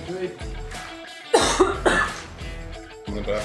Good. In the back.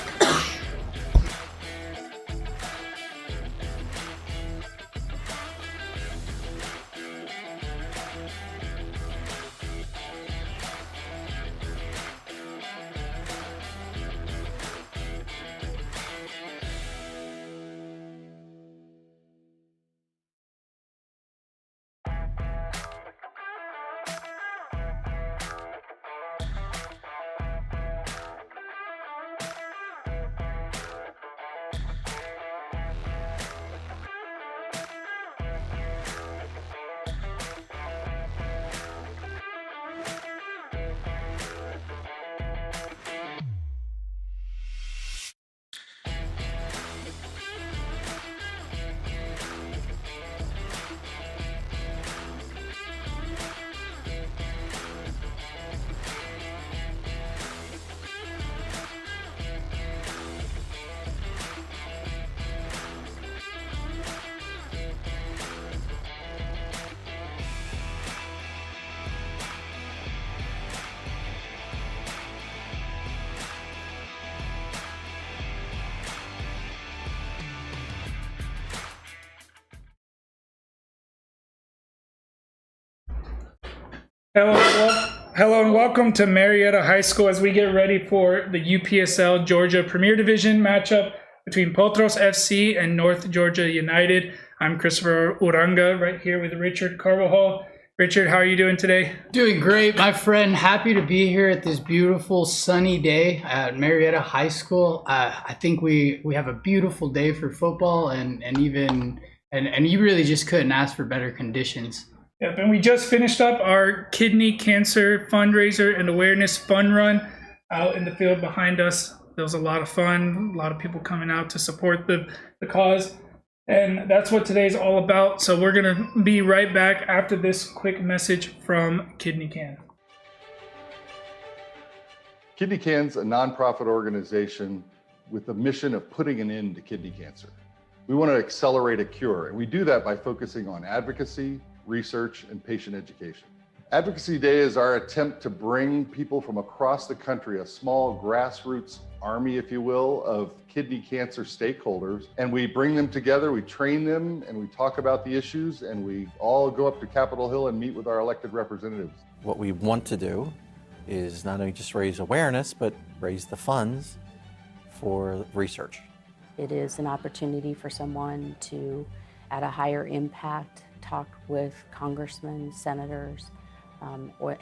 Hello and welcome to Marietta High School as we get ready for the UPSL Georgia Premier Division matchup between Potros FC and North Georgia United. I'm Christopher Uranga right here with Richard Carvajal. Richard, how are you doing today? Doing great, my friend. Happy to be here at this beautiful sunny day at Marietta High School. I think we have a beautiful day for football and you really just couldn't ask for better conditions. Yep, and we just finished up our kidney cancer fundraiser and awareness fun run out in the field behind us. It was a lot of fun, a lot of people coming out to support the cause. And that's what today's all about. So we're going to be right back after this quick message from Kidney Can. Kidney Can's a nonprofit organization with the mission of putting an end to kidney cancer. We want to accelerate a cure, and we do that by focusing on advocacy, research, and patient education. Advocacy Day is our attempt to bring people from across the country, a small grassroots army, if you will, of kidney cancer stakeholders, and we bring them together, we train them, and we talk about the issues, and we all go up to Capitol Hill and meet with our elected representatives. What we want to do is not only just raise awareness, but raise the funds for research. It is an opportunity for someone to, at a higher impact, talk with congressmen, senators,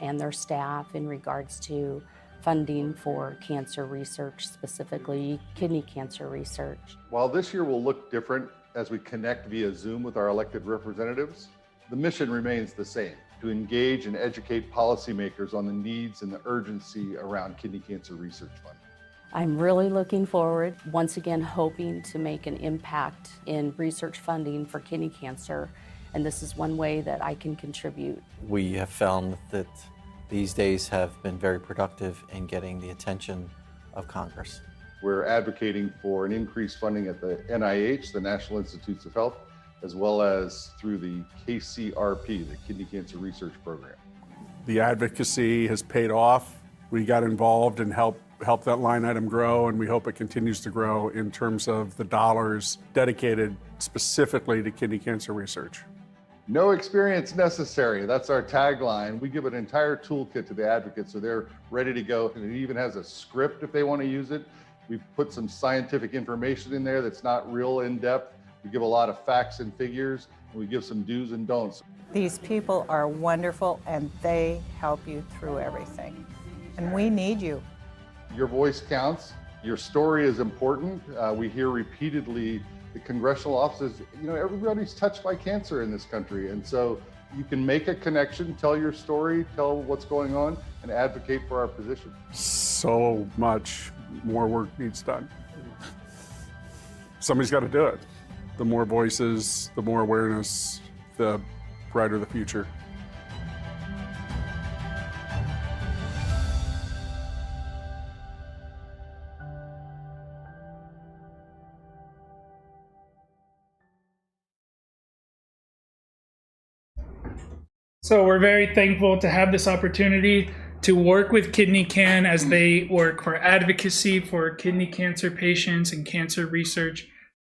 and their staff in regards to funding for cancer research, specifically kidney cancer research. While this year will look different as we connect via Zoom with our elected representatives, the mission remains the same: to engage and educate policymakers on the needs and the urgency around kidney cancer research funding. I'm really looking forward, once again hoping to make an impact in research funding for kidney cancer, and this is one way that I can contribute. We have found that these days have been very productive in getting the attention of Congress. We're advocating for an increased funding at the NIH, the National Institutes of Health, as well as through the KCRP, the Kidney Cancer Research Program. The advocacy has paid off. We got involved and helped that line item grow, and we hope it continues to grow in terms of the dollars dedicated specifically to kidney cancer research. No experience necessary. That's our tagline. We give an entire toolkit to the advocates so they're ready to go. And it even has a script if they want to use it. We've put some scientific information in there that's not real in-depth. We give a lot of facts and figures, and we give some do's and don'ts. These people are wonderful, and they help you through everything. And we need you. Your voice counts. Your story is important. We hear repeatedly the congressional offices, everybody's touched by cancer in this country. And so you can make a connection, tell your story, tell what's going on, and advocate for our position. So much more work needs done. somebody's got to do it. The more voices, the more awareness, the brighter the future. So we're very thankful to have this opportunity to work with Kidney Can as they work for advocacy for kidney cancer patients and cancer research.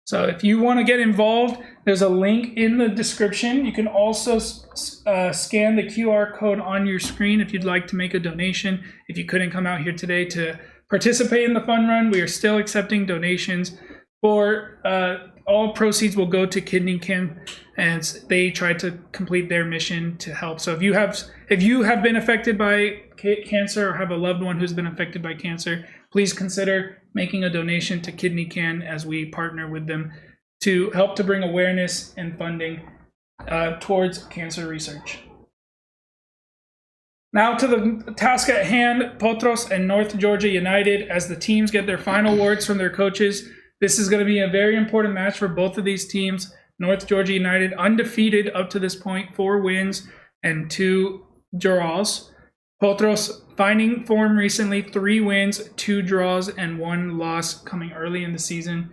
So if you want to get involved, there's a link in the description. You can also scan the QR code on your screen if you'd like to make a donation. If you couldn't come out here today to participate in the fun run, we are still accepting donations. For all proceeds will go to Kidney Can as they try to complete their mission to help. So if you have been affected by cancer or have a loved one who's been affected by cancer, please consider making a donation to Kidney Can as we partner with them to help to bring awareness and funding towards cancer research. Now to the task at hand, Potros and North Georgia United, as the teams get their final words from their coaches. This is going to be a very important match for both of these teams. North Georgia United undefeated up to this point, 4 wins and 2 draws. Potros finding form recently, 3 wins, 2 draws, and 1 loss coming early in the season.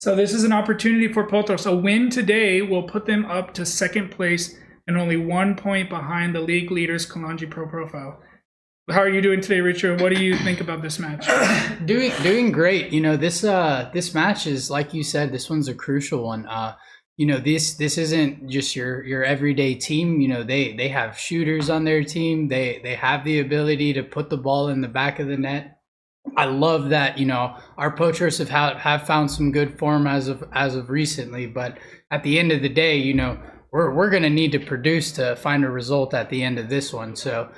So this is an opportunity for Potros. A win today will put them up to second place and only 1 point behind the league leaders, Kalanji Pro Profile. How are you doing today, Richard? What do you think about this match? Doing great. You know, this match is, like you said, this one's a crucial one. You know, this isn't just your everyday team. You know, they have shooters on their team. They have the ability to put the ball in the back of the net. I love that, you know, our Potros have found some good form as of recently, but at the end of the day, you know, we're going to need to produce to find a result at the end of this one. So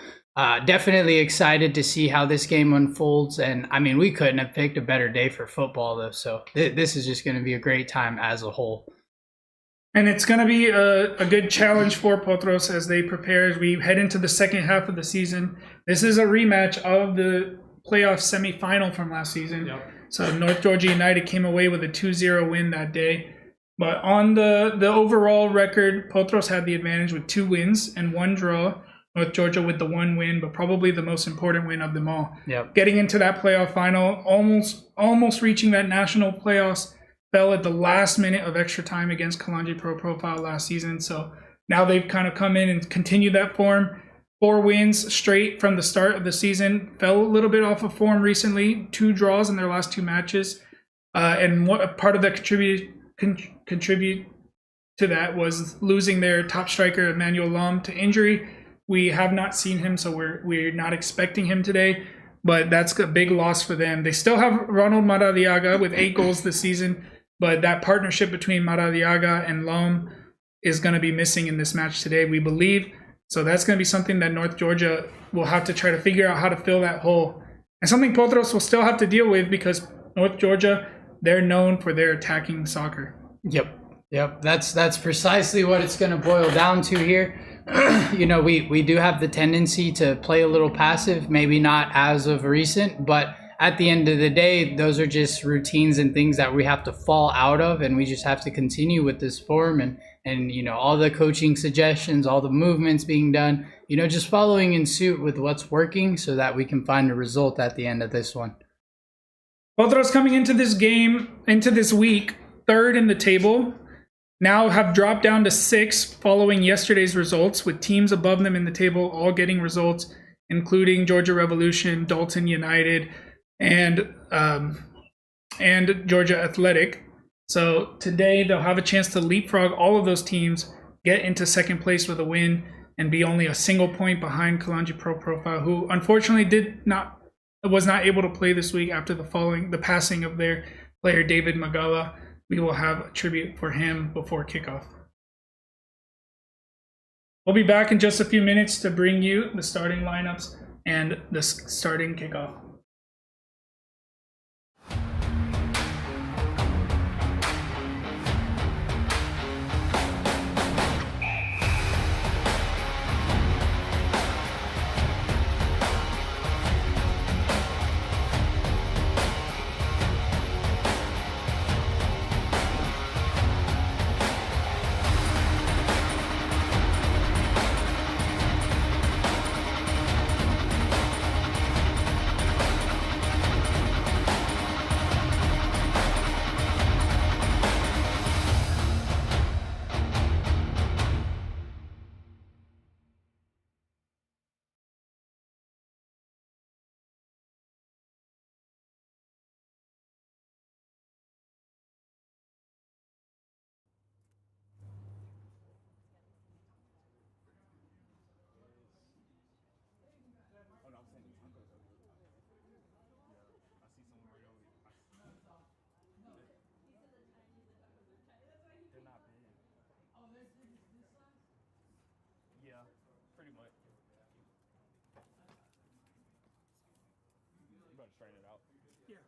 definitely excited to see how this game unfolds. And I mean, we couldn't have picked a better day for football though. So this is just going to be a great time as a whole. And it's going to be a good challenge for Potros as they prepare as we head into the second half of the season. This is a rematch of the playoff semifinal from last season. Yep. So North Georgia United came away with a 2-0 win that day. But on the overall record, Potros had the advantage with 2 wins and 1 draw. North Georgia with the 1 win, but probably the most important win of them all. Yep. Getting into that playoff final, almost reaching that national playoffs, fell at the last minute of extra time against Kalanji Pro Profile last season. So now they've kind of come in and continued that form. 4 wins straight from the start of the season. Fell a little bit off of form recently. 2 draws in their last 2 matches. And what part of that contribute to that was losing their top striker, Emmanuel Lom, to injury. We have not seen him, so we're not expecting him today. But that's a big loss for them. They still have Ronald Maradiaga with 8 goals this season. But that partnership between Maradiaga and Lom is going to be missing in this match today, we believe. So that's going to be something that North Georgia will have to try to figure out how to fill that hole. And something Potros will still have to deal with because North Georgia, they're known for their attacking soccer. Yep. That's precisely what it's going to boil down to here. You know, we do have the tendency to play a little passive, maybe not as of recent, but at the end of the day, those are just routines and things that we have to fall out of, and we just have to continue with this form and you know, all the coaching suggestions, all the movements being done, you know, just following in suit with what's working so that we can find a result at the end of this one. Potros coming into this game, into this week, 3rd in the table, now have dropped down to 6th following yesterday's results, with teams above them in the table all getting results, including Georgia Revolution, Dalton United, and Georgia Athletic. So today they'll have a chance to leapfrog all of those teams, get into second place with a win, and be only a single point behind Kalanji Pro Profile, who unfortunately was not able to play this week after the passing of their player David Magala. We will have a tribute for him before kickoff. We'll be back in just a few minutes to bring you the starting lineups and the starting kickoff. out. Yeah.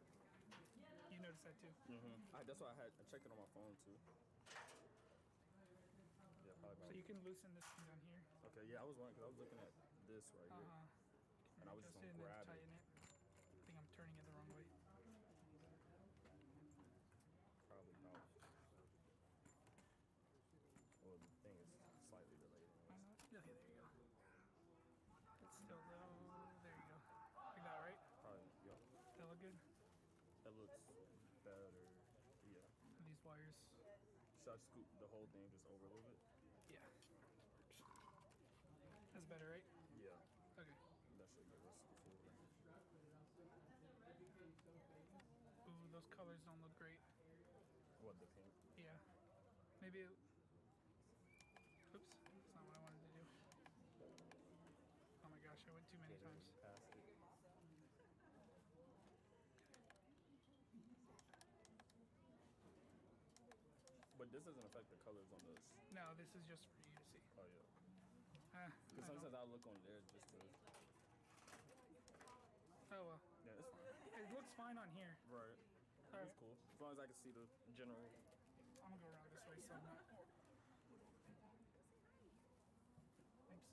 You noticed that too. That's why I checked it on my phone too. Yeah, probably about. So you can loosen this thing on here. Okay, yeah, I was wondering because I was looking at this right here, and I was just Adjust it gonna and then grab tighten it. it. I think I'm turning it the wrong way. Probably about. Well, the thing is slightly delayed. Okay, there you go. It's still low. There you go. Like that, right? Probably, yeah. That look good? That looks better. Yeah. And these wires. Should I scoop the whole thing just over a little bit? Yeah. That's better, right? Yeah. Okay. That should give us the full range. Ooh, those colors don't look great. What, the pink? Yeah. Maybe it... Oops. That's not what I wanted to do. Oh my gosh, I went too many times. Past it. But this doesn't affect the colors on this. No, this is just for you to see. Oh, yeah. I Because sometimes don't- I'll look on there just to. Oh well. Yeah, it's fine. It looks fine on here. Right. That's Alright. cool. As long as I can see the general. I'm gonna go around this way so I'm not... Thanks.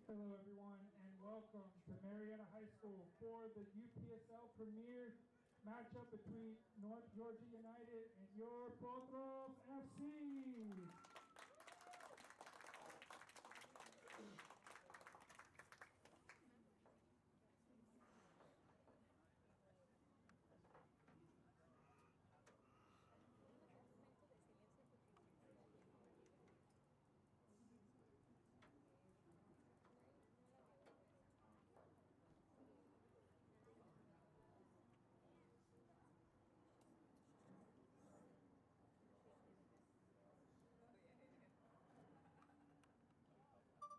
Hello everyone and welcome to Marietta High School for the UPSL Premier matchup between North Georgia United and your Potros FC.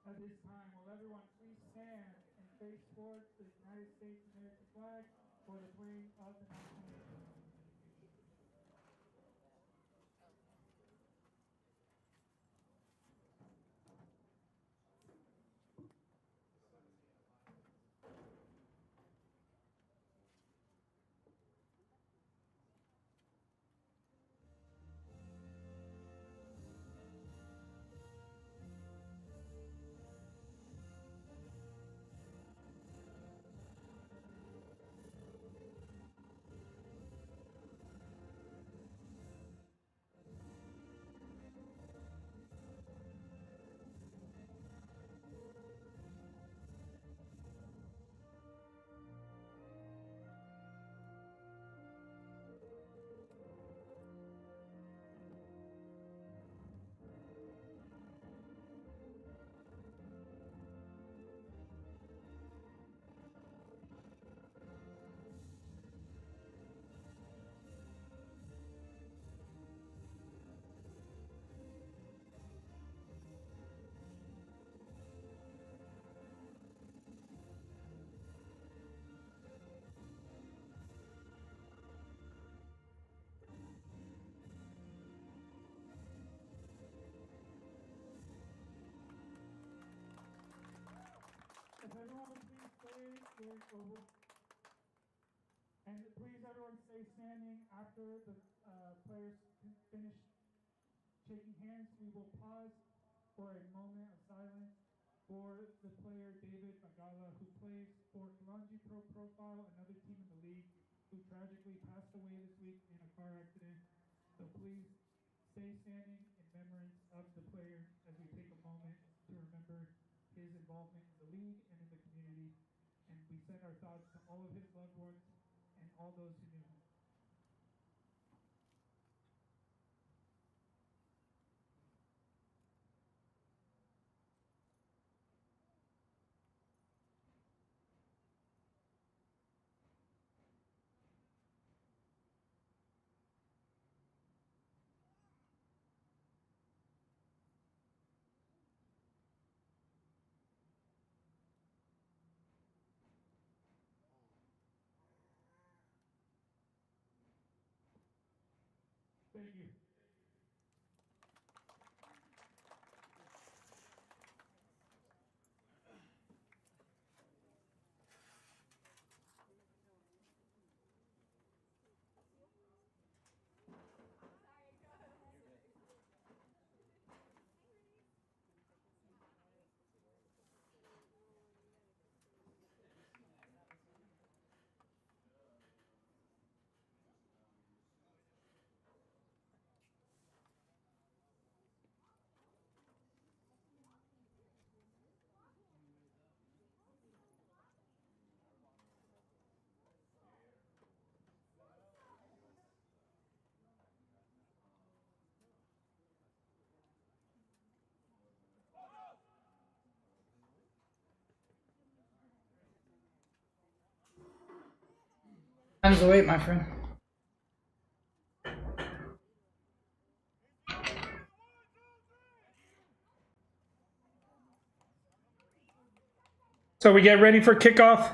At this time, will everyone please stand and face towards the United States American flag for the playing of the national anthem. If everyone would please stay, and please everyone stay standing after the players finish shaking hands. We will pause for a moment of silence for the player David Magala, who plays for Kalanji Pro Profile, another team in the league, who tragically passed away this week in a car accident. So please stay standing in remembrance of the player as we take a moment to remember his involvement in the league and in the community. And we send our thoughts to all of his loved ones and all those who knew him. Thank you. Time's the wait, my friend. So we get ready for kickoff.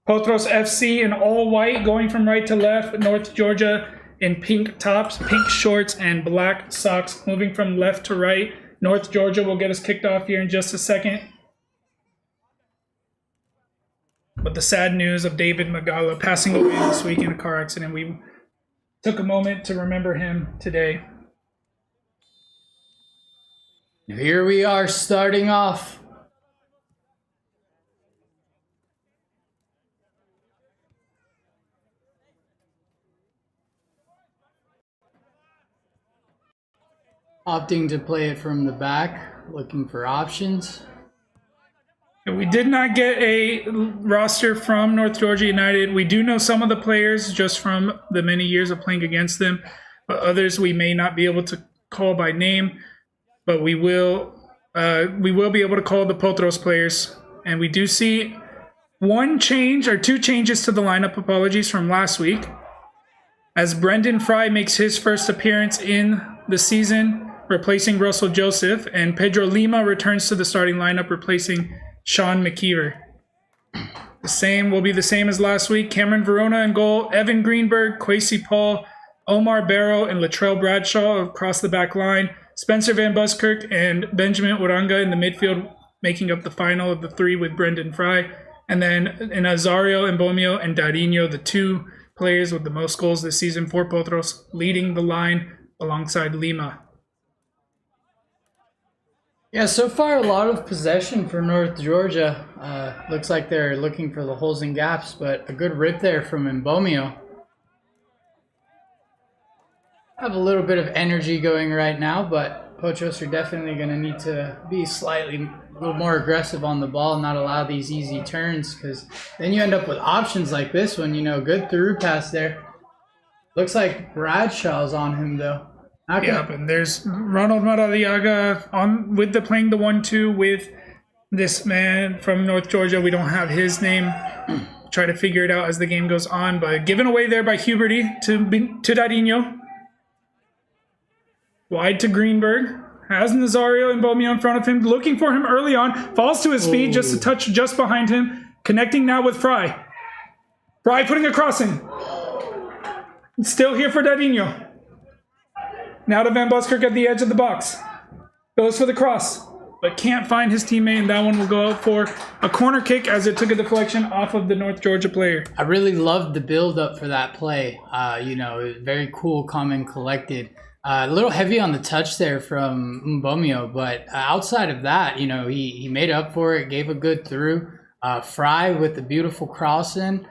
Potros FC in all white, going from right to left. North Georgia in pink tops, pink shorts, and black socks, moving from left to right. North Georgia will get us kicked off here in just a second. But the sad news of David Magala passing away this week in a car accident, we took a moment to remember him today. Here we are starting off. Opting to play it from the back, looking for options. We did not get a roster from North Georgia United. We do know some of the players just from the many years of playing against them, but others we may not be able to call by name. But we will be able to call the Potros players. And we do see one change or two changes to the lineup, apologies, from last week, as Brendan Fry makes his first appearance in the season, replacing Russell Joseph, and Pedro Lima returns to the starting lineup, replacing Sean McKeever. The same will be the same as last week. Cameron Verona in goal, Evan Greenberg, Kwesi Paul, Omar Barrow, and Latrell Bradshaw across the back line. Spencer Van Buskirk and Benjamin Uranga in the midfield, making up the final of the three with Brendan Fry. And then in Azario Mbomio and Darinho, the two players with the most goals this season for Potros, leading the line alongside Lima. Yeah, so far a lot of possession for North Georgia. Looks like they're looking for the holes and gaps, but a good rip there from Mbomio. Have a little bit of energy going right now, but Potros are definitely going to need to be a little more aggressive on the ball, not allow these easy turns, because then you end up with options like this one, good through pass there. Looks like Bradshaw's on him though. Okay. Yep, and there's Ronald Maradiaga playing the 1-2 with this man from North Georgia. We don't have his name. Try to figure it out as the game goes on, but given away there by Huberty to Darinho. Wide to Greenberg. Has Nazario and Mbomio in front of him, looking for him early on. Falls to his feet, just a touch just behind him. Connecting now with Fry. Fry putting a crossing. Still here for Darinho. Now to Van Buskirk at the edge of the box. Goes for the cross, but can't find his teammate, and that one will go out for a corner kick as it took a deflection off of the North Georgia player. I really loved the build up for that play. Very cool, calm, and collected. A little heavy on the touch there from Mbomio, but outside of that, he made up for it, gave a good through. Fry with the beautiful cross in.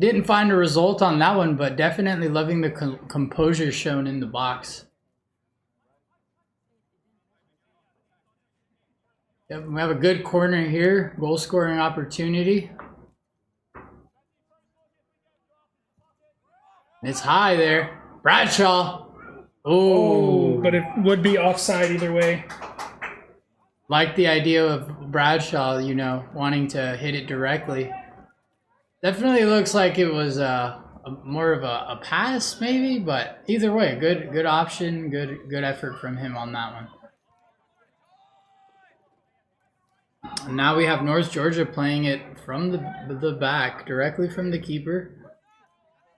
Didn't find a result on that one, but definitely loving the composure shown in the box. Yep, we have a good corner here, goal scoring opportunity. It's high there. Bradshaw. Oh, but it would be offside either way. Like the idea of Bradshaw, wanting to hit it directly. Definitely looks like it was more of a pass, maybe, but either way, good option, good effort from him on that one. And now we have North Georgia playing it from the back, directly from the keeper.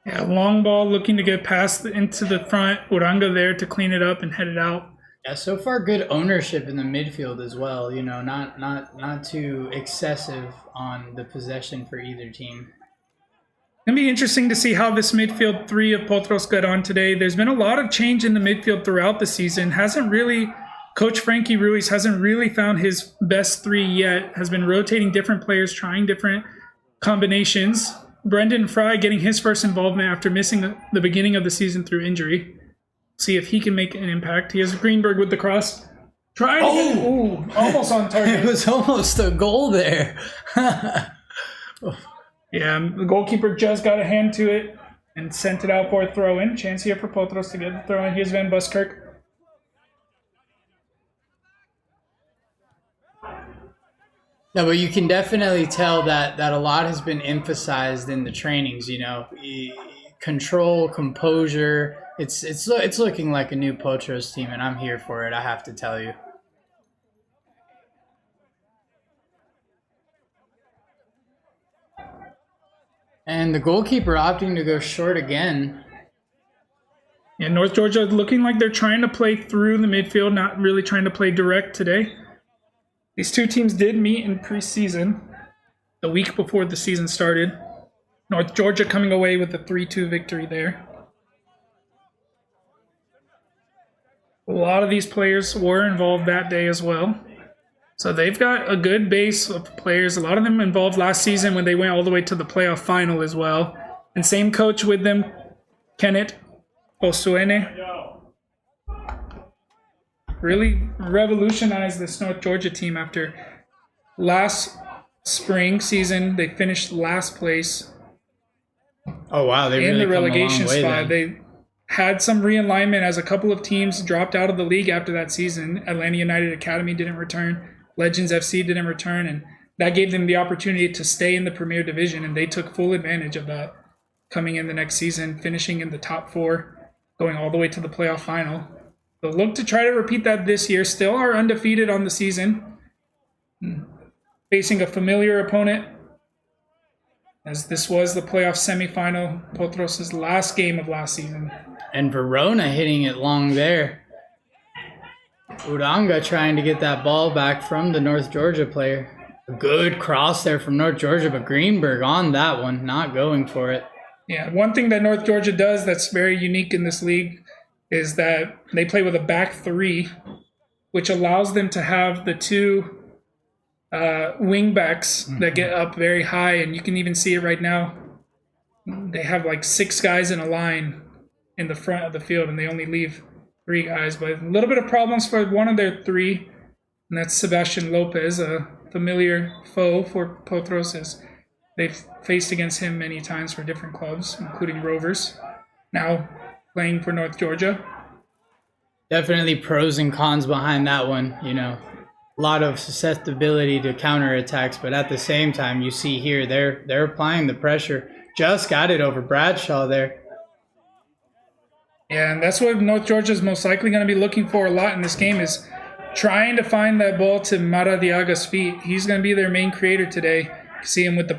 Yeah, long ball looking to get past into the front. Uranga there to clean it up and head it out. Yeah, so far good ownership in the midfield as well. Not too excessive on the possession for either team. It'll be interesting to see how this midfield three of Potros got on today. There's been a lot of change in the midfield throughout the season. Coach Frankie Ruiz hasn't really found his best three yet. Has been rotating different players, trying different combinations. Brendan Fry getting his first involvement after missing the beginning of the season through injury. See if he can make an impact. He has Greenberg with the cross. Almost on target. It was almost a goal there. Yeah, the goalkeeper just got a hand to it and sent it out for a throw-in. Chance here for Potros to get the throw-in. Here's Van Buskirk. No, but you can definitely tell that a lot has been emphasized in the trainings. Control, composure. It's looking like a new Potros team, and I'm here for it. I have to tell you. And the goalkeeper opting to go short again. Yeah, North Georgia looking like they're trying to play through the midfield, not really trying to play direct today. These two teams did meet in preseason, the week before the season started. North Georgia coming away with a 3-2 victory there. A lot of these players were involved that day as well. So they've got a good base of players. A lot of them involved last season when they went all the way to the playoff final as well. And same coach with them, Kenneth Osuene. Really revolutionized this North Georgia team after last spring season. They finished last place. Oh wow, they in really the relegation spot. spot. They had some realignment as a couple of teams dropped out of the league after that season. Atlanta United Academy didn't return. Legends FC didn't return, and that gave them the opportunity to stay in the Premier Division, and they took full advantage of that coming in the next season, finishing in the top 4, going all the way to the playoff final. They'll look to try to repeat that this year. Still are undefeated on the season, facing a familiar opponent, as this was the playoff semifinal, Potros' last game of last season. And Verona hitting it long there. Uranga trying to get that ball back from the North Georgia player. A good cross there from North Georgia, but Greenberg on that one, not going for it. Yeah, one thing that North Georgia does that's very unique in this league is that they play with a back 3, which allows them to have the 2 wing backs that get up very high, and you can even see it right now. They have like 6 guys in a line in the front of the field, and they only leave 3 guys. But a little bit of problems for one of their 3, and that's Sebastian Lopez, a familiar foe for Potros, as they've faced against him many times for different clubs, including Rovers. Now playing for North Georgia. Definitely pros and cons behind that one, A lot of susceptibility to counterattacks, but at the same time, you see here they're applying the pressure. Just got it over Bradshaw there. Yeah, and that's what North Georgia is most likely going to be looking for a lot in this game, is trying to find that ball to Maradiaga's feet. He's going to be their main creator today. You see him with the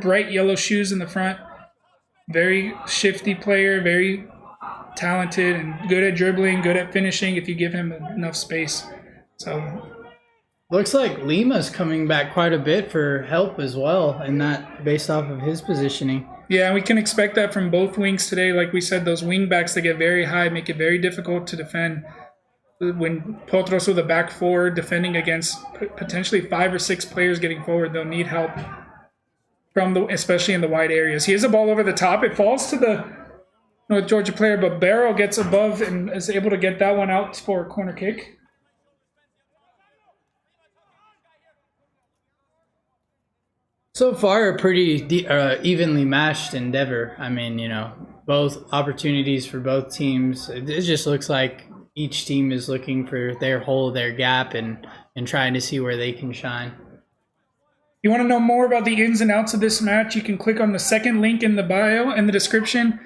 bright yellow shoes in the front. Very shifty player, very talented and good at dribbling, good at finishing if you give him enough space. So looks like Lima's coming back quite a bit for help as well in that, based off of his positioning. Yeah, we can expect that from both wings today. Like we said, those wing backs that get very high make it very difficult to defend. When Potros with a back four defending against potentially 5 or 6 players getting forward, they'll need help from especially in the wide areas. He has a ball over the top. It falls to the North Georgia player, but Barrow gets above and is able to get that one out for a corner kick. So far, a pretty evenly matched endeavor. I mean, you know, both opportunities for both teams. It just looks like each team is looking for their hole, their gap, and trying to see where they can shine. You want to know more about the ins and outs of this match? You can click on the second link in the bio and the description,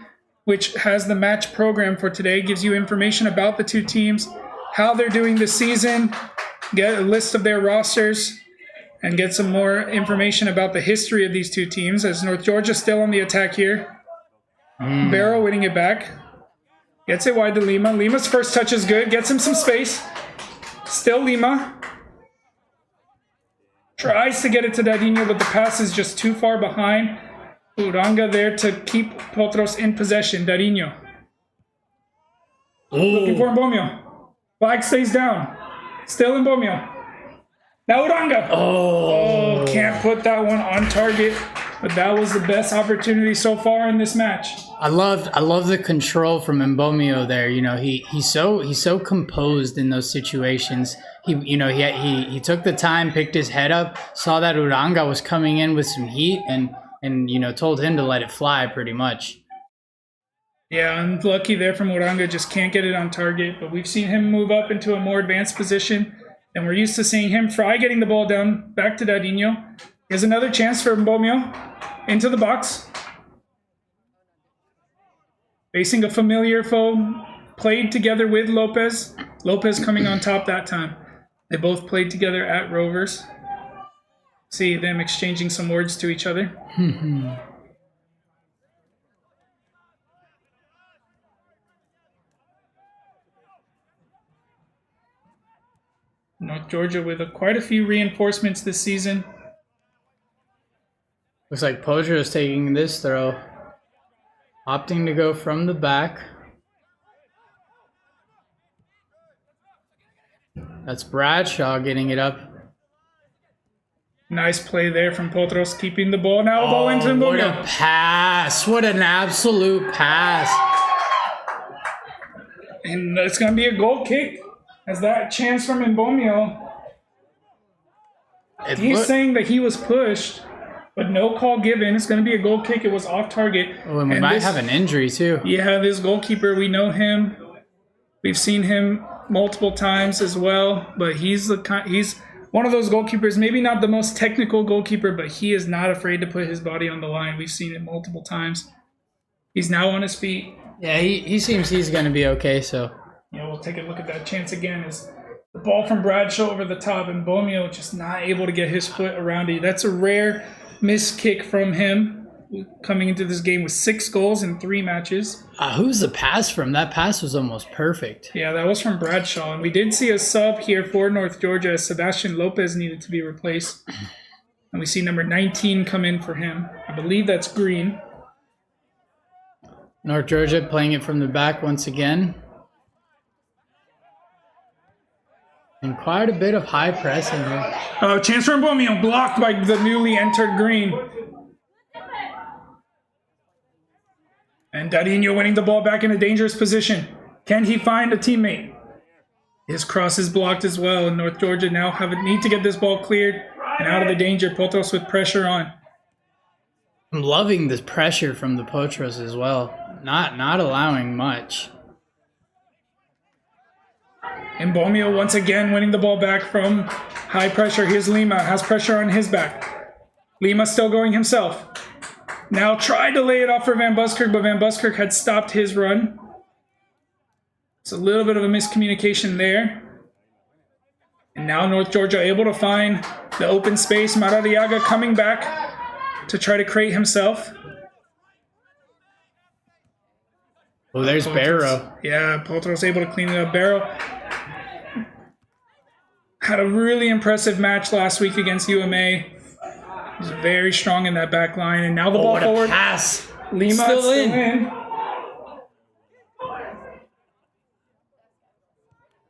which has the match program for today. Gives you information about the two teams, how they're doing this season, get a list of their rosters, and get some more information about the history of these two teams, as North Georgia still on the attack here. Barrow winning it back. Gets it wide to Lima. Lima's first touch is good. Gets him some space. Still Lima. Tries to get it to Dadinho, but the pass is just too far behind. Uranga there to keep Potros in possession. Dadinho. Looking for Mbomio. Flag stays down. Still Mbomio. Now Uranga. Oh, can't put that one on target. But that was the best opportunity so far in this match. I love the control from Mbomio there. You know, he's so composed in those situations. He took the time, picked his head up, saw that Uranga was coming in with some heat, and you know, told him to let it fly pretty much. Yeah, unlucky there from Uranga, just can't get it on target. But we've seen him move up into a more advanced position, and we're used to seeing him. Fry getting the ball down, back to Dadinho. Here's another chance for Mbomio. Into the box. Facing a familiar foe. Played together with Lopez. Lopez coming on top that time. They both played together at Rovers. See them exchanging some words to each other. North Georgia with quite a few reinforcements this season. Looks like Potros is taking this throw. Opting to go from the back. That's Bradshaw getting it up. Nice play there from Potros, keeping the ball. Now the ball into Mbomio. What a pass. What an absolute pass. And it's going to be a goal kick. As that chance from Mbomio. He's saying that he was pushed, but no call given. It's going to be a goal kick. It was off target. Oh, and we might have an injury too. Yeah, this goalkeeper, we know him. We've seen him multiple times as well, but he's one of those goalkeepers, maybe not the most technical goalkeeper, but he is not afraid to put his body on the line. We've seen it multiple times. He's now on his feet. Yeah, he seems he's going to be okay, so. Yeah, we'll take a look at that chance again. As the ball from Bradshaw over the top, and Mbomio just not able to get his foot around it. That's a rare missed kick from him, coming into this game with 6 goals in 3 matches. Who's the pass from? That pass was almost perfect. Yeah, that was from Bradshaw. And we did see a sub here for North Georgia as Sebastian Lopez needed to be replaced. And we see number 19 come in for him. I believe that's Green. North Georgia playing it from the back once again. And quite a bit of high pressing here. Chance for Mbomio, blocked by the newly entered Green. And Dadinho winning the ball back in a dangerous position. Can he find a teammate? His cross is blocked as well, and North Georgia now need to get this ball cleared and out of the danger. Potros with pressure on. I'm loving this pressure from the Potros as well. Not allowing much. Mbomio once again winning the ball back from high pressure. Here's Lima, has pressure on his back. Lima still going himself. Now tried to lay it off for Van Buskirk, but Van Buskirk had stopped his run. It's a little bit of a miscommunication there. And now North Georgia able to find the open space. Maradiaga coming back to try to create himself. Oh, there's Barrow. Yeah, Potros able to clean it up. Barrow had a really impressive match last week against UMA. He's very strong in that back line. And now the ball what forward. a pass. Lima Still in.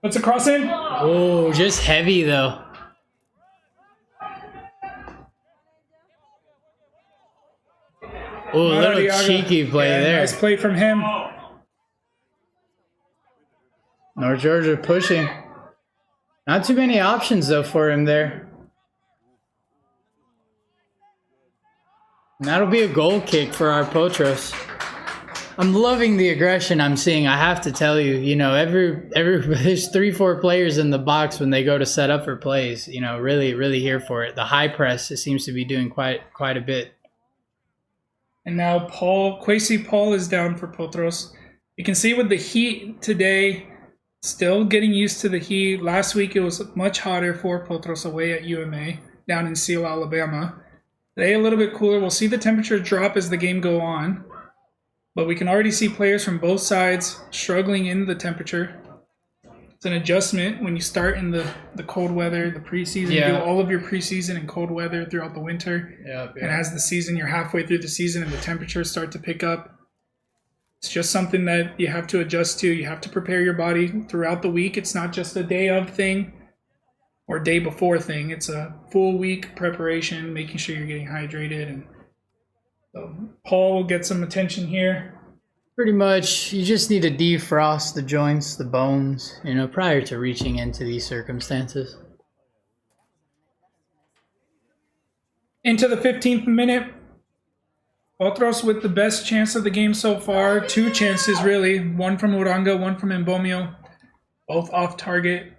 Puts a cross in. Oh, just heavy though. Oh, a little Marietta. cheeky play Yeah, there. Nice play from him. North Georgia pushing. Not too many options though for him there. And that'll be a goal kick for our Potros. I'm loving the aggression I'm seeing. I have to tell you, you know, there's 3-4 players in the box when they go to set up for plays. You know, really here for it. The high press, it seems to be doing quite a bit. And now Kwesi Paul is down for Potros. You can see with the heat today, still getting used to the heat. Last week it was much hotter for Potros away at UMA down in Seal, Alabama. Today a little bit cooler. We'll see the temperature drop as the game go on. But we can already see players from both sides struggling in the temperature. It's an adjustment when you start in the cold weather, the preseason. Yeah. You do all of your preseason in cold weather throughout the winter. Yeah. And as the season, you're halfway through the season and the temperatures start to pick up. It's just something that you have to adjust to. You have to prepare your body throughout the week. It's not just a day of thing or day before thing. It's a full week preparation, making sure you're getting hydrated. And so Paul will get some attention here. Pretty much, you just need to defrost the joints, the bones, you know, prior to reaching into these circumstances. Into the 15th minute. Potros with the best chance of the game so far. 2 chances, really. One from Uranga, one from Mbomio. Both off target.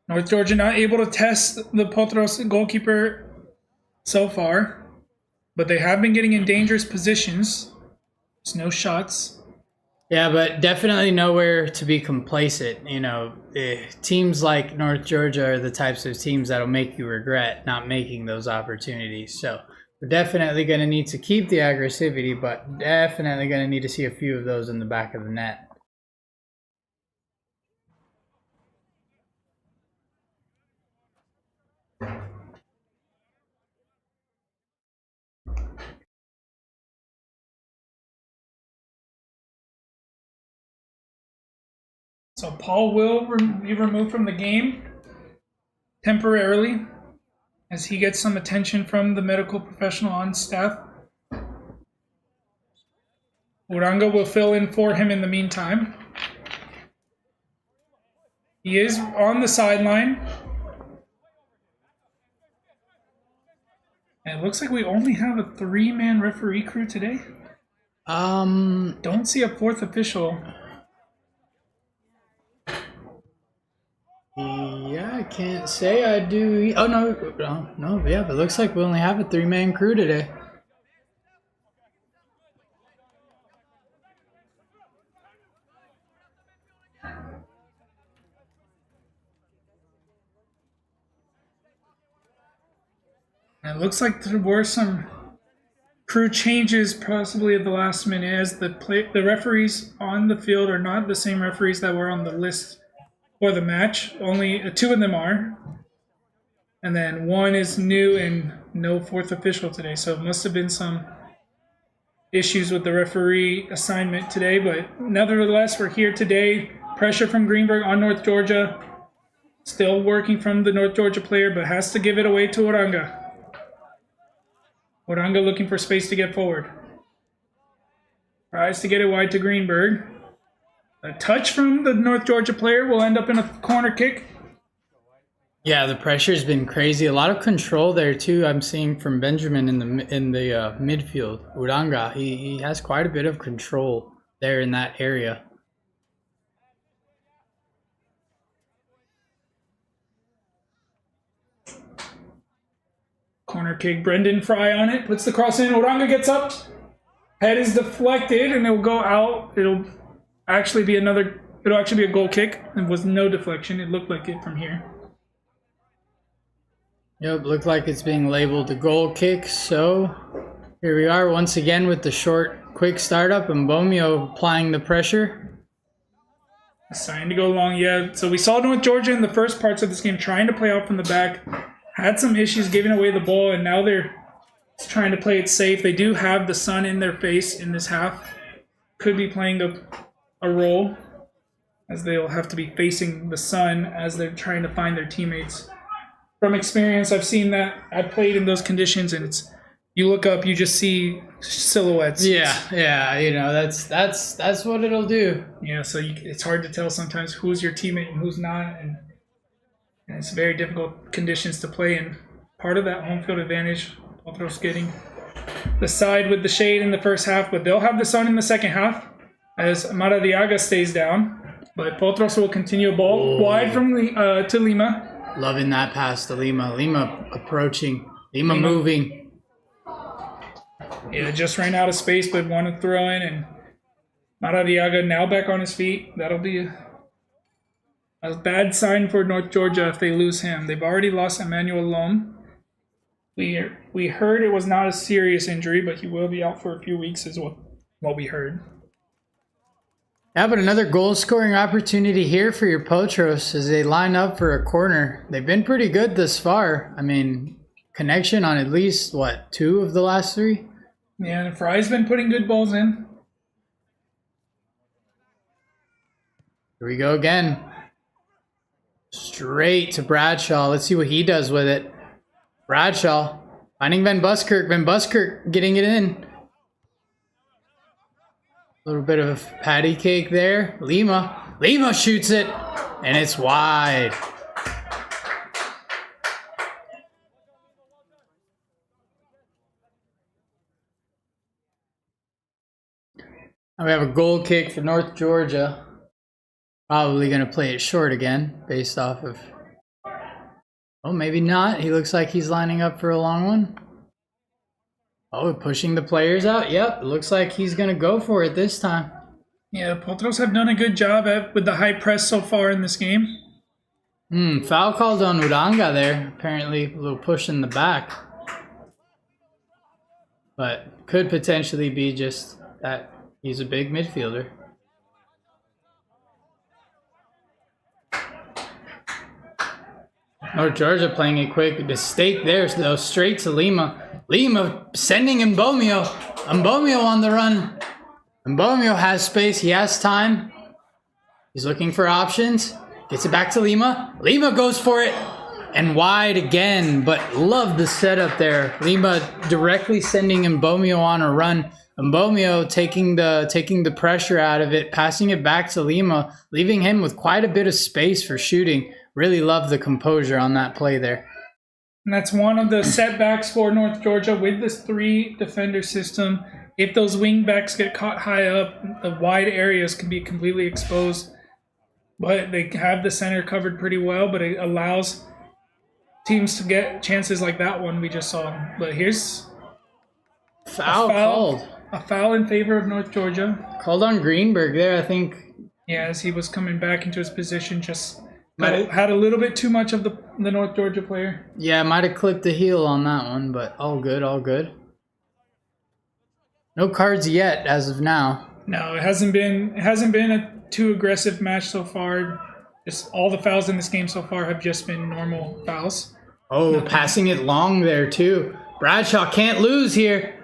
North Georgia not able to test the Potros goalkeeper so far. But they have been getting in dangerous positions. There's no shots. Yeah, but definitely nowhere to be complacent. You know, teams like North Georgia are the types of teams that'll make you regret not making those opportunities. So we're definitely going to need to keep the aggressivity, but definitely going to need to see a few of those in the back of the net. So Paul will be removed from the game temporarily as he gets some attention from the medical professional on staff. Uranga will fill in for him in the meantime. He is on the sideline. And it looks like we only have a 3-man referee crew today. Don't see a 4th official. Yeah, I can't say I do. Oh, no, yeah, but it looks like we only have a 3-man crew today. And it looks like there were some crew changes possibly at the last minute as the referees on the field are not the same referees that were on the list for the match. Only 2 of them are. And then 1 is new and no 4th official today. So it must have been some issues with the referee assignment today. But nevertheless, we're here today. Pressure from Greenberg on North Georgia. Still working from the North Georgia player, but has to give it away to Uranga. Uranga looking for space to get forward. Tries to get it wide to Greenberg. A touch from the North Georgia player will end up in a corner kick. Yeah, the pressure's been crazy. A lot of control there too. I'm seeing from Benjamin in the midfield. Uranga, he has quite a bit of control there in that area. Corner kick, Brendan Fry on it, puts the cross in. Uranga gets up. Head is deflected and it'll go out. It'll actually be a goal kick. It was no deflection. It looked like it from here. Yep, looked like it's being labeled a goal kick. So here we are once again with the short, quick startup and Mbomio applying the pressure. Assigned to go long, yeah. So we saw North Georgia in the first parts of this game trying to play out from the back. Had some issues giving away the ball, and now they're trying to play it safe. They do have the sun in their face in this half. Could be playing a role, as they'll have to be facing the sun as they're trying to find their teammates. From experience, I've seen that. I've played in those conditions, and it's you look up, you just see silhouettes. Yeah, you know, that's what it'll do. Yeah, so it's hard to tell sometimes who's your teammate and who's not, and it's very difficult conditions to play in. Part of that home field advantage, Potros getting the side with the shade in the first half, but they'll have the sun in the second half as Marietta stays down. But Potros will continue a ball wide from to Lima. Loving that pass to Lima. Lima approaching. Lima moving. Yeah, just ran out of space, but wanted to throw in, and Marietta now back on his feet. That'll be a bad sign for North Georgia if they lose him. They've already lost Emmanuel Lom. We heard it was not a serious injury, but he will be out for a few weeks is what we heard. Yeah, but another goal-scoring opportunity here for your Potros as they line up for a corner. They've been pretty good thus far. I mean, connection on at least, 2 of the last 3? Yeah, and Fry's been putting good balls in. Here we go again. Straight to Bradshaw. Let's see what he does with it. Bradshaw finding Van Buskirk. Van Buskirk getting it in. A little bit of patty cake there. Lima. Lima shoots it. And it's wide. Now we have a goal kick for North Georgia. Probably going to play it short again based off of... Oh, maybe not. He looks like he's lining up for a long one. Oh, pushing the players out. Yep, looks like he's going to go for it this time. Yeah, Potros have done a good job with the high press so far in this game. Foul called on Uranga there. Apparently a little push in the back. But could potentially be just that he's a big midfielder. North Georgia playing a quick mistake there, though, straight to Lima. Lima sending Mbomio. Mbomio on the run. Mbomio has space. He has time. He's looking for options. Gets it back to Lima. Lima goes for it. And wide again, but love the setup there. Lima directly sending Mbomio on a run. Mbomio taking the pressure out of it, passing it back to Lima, leaving him with quite a bit of space for shooting. Really love the composure on that play there. And that's one of the setbacks for North Georgia with this 3-defender system. If those wing backs get caught high up, the wide areas can be completely exposed. But they have the center covered pretty well, but it allows teams to get chances like that one we just saw. But here's Foul called. A foul in favor of North Georgia. Called on Greenberg there, I think. Yeah, as he was coming back into his position, just had a little bit too much of the North Georgia player. Yeah, might have clipped the heel on that one, but all good, all good. No cards yet as of now. No, it hasn't been a too aggressive match so far. Just all the fouls in this game so far have just been normal fouls. Oh, passing it long there too. Bradshaw can't lose here.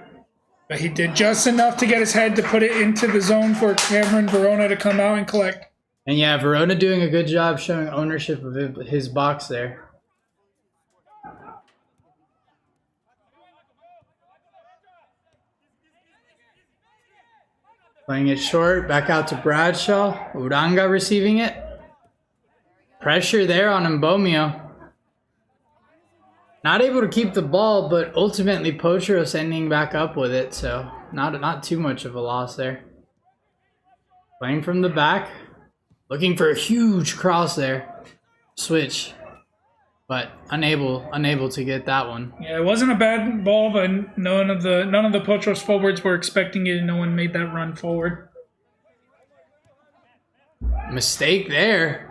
But he did just enough to get his head to put it into the zone for Cameron Verona to come out and collect. And yeah, Verona doing a good job showing ownership of his box there. Playing it short, back out to Bradshaw. Uranga receiving it. Pressure there on Mbomio. Not able to keep the ball, but ultimately Potros ending back up with it, so not too much of a loss there. Playing from the back. Looking for a huge cross there. Switch. But unable to get that one. Yeah, it wasn't a bad ball, but none of the Potros forwards were expecting it, and no one made that run forward. Mistake there.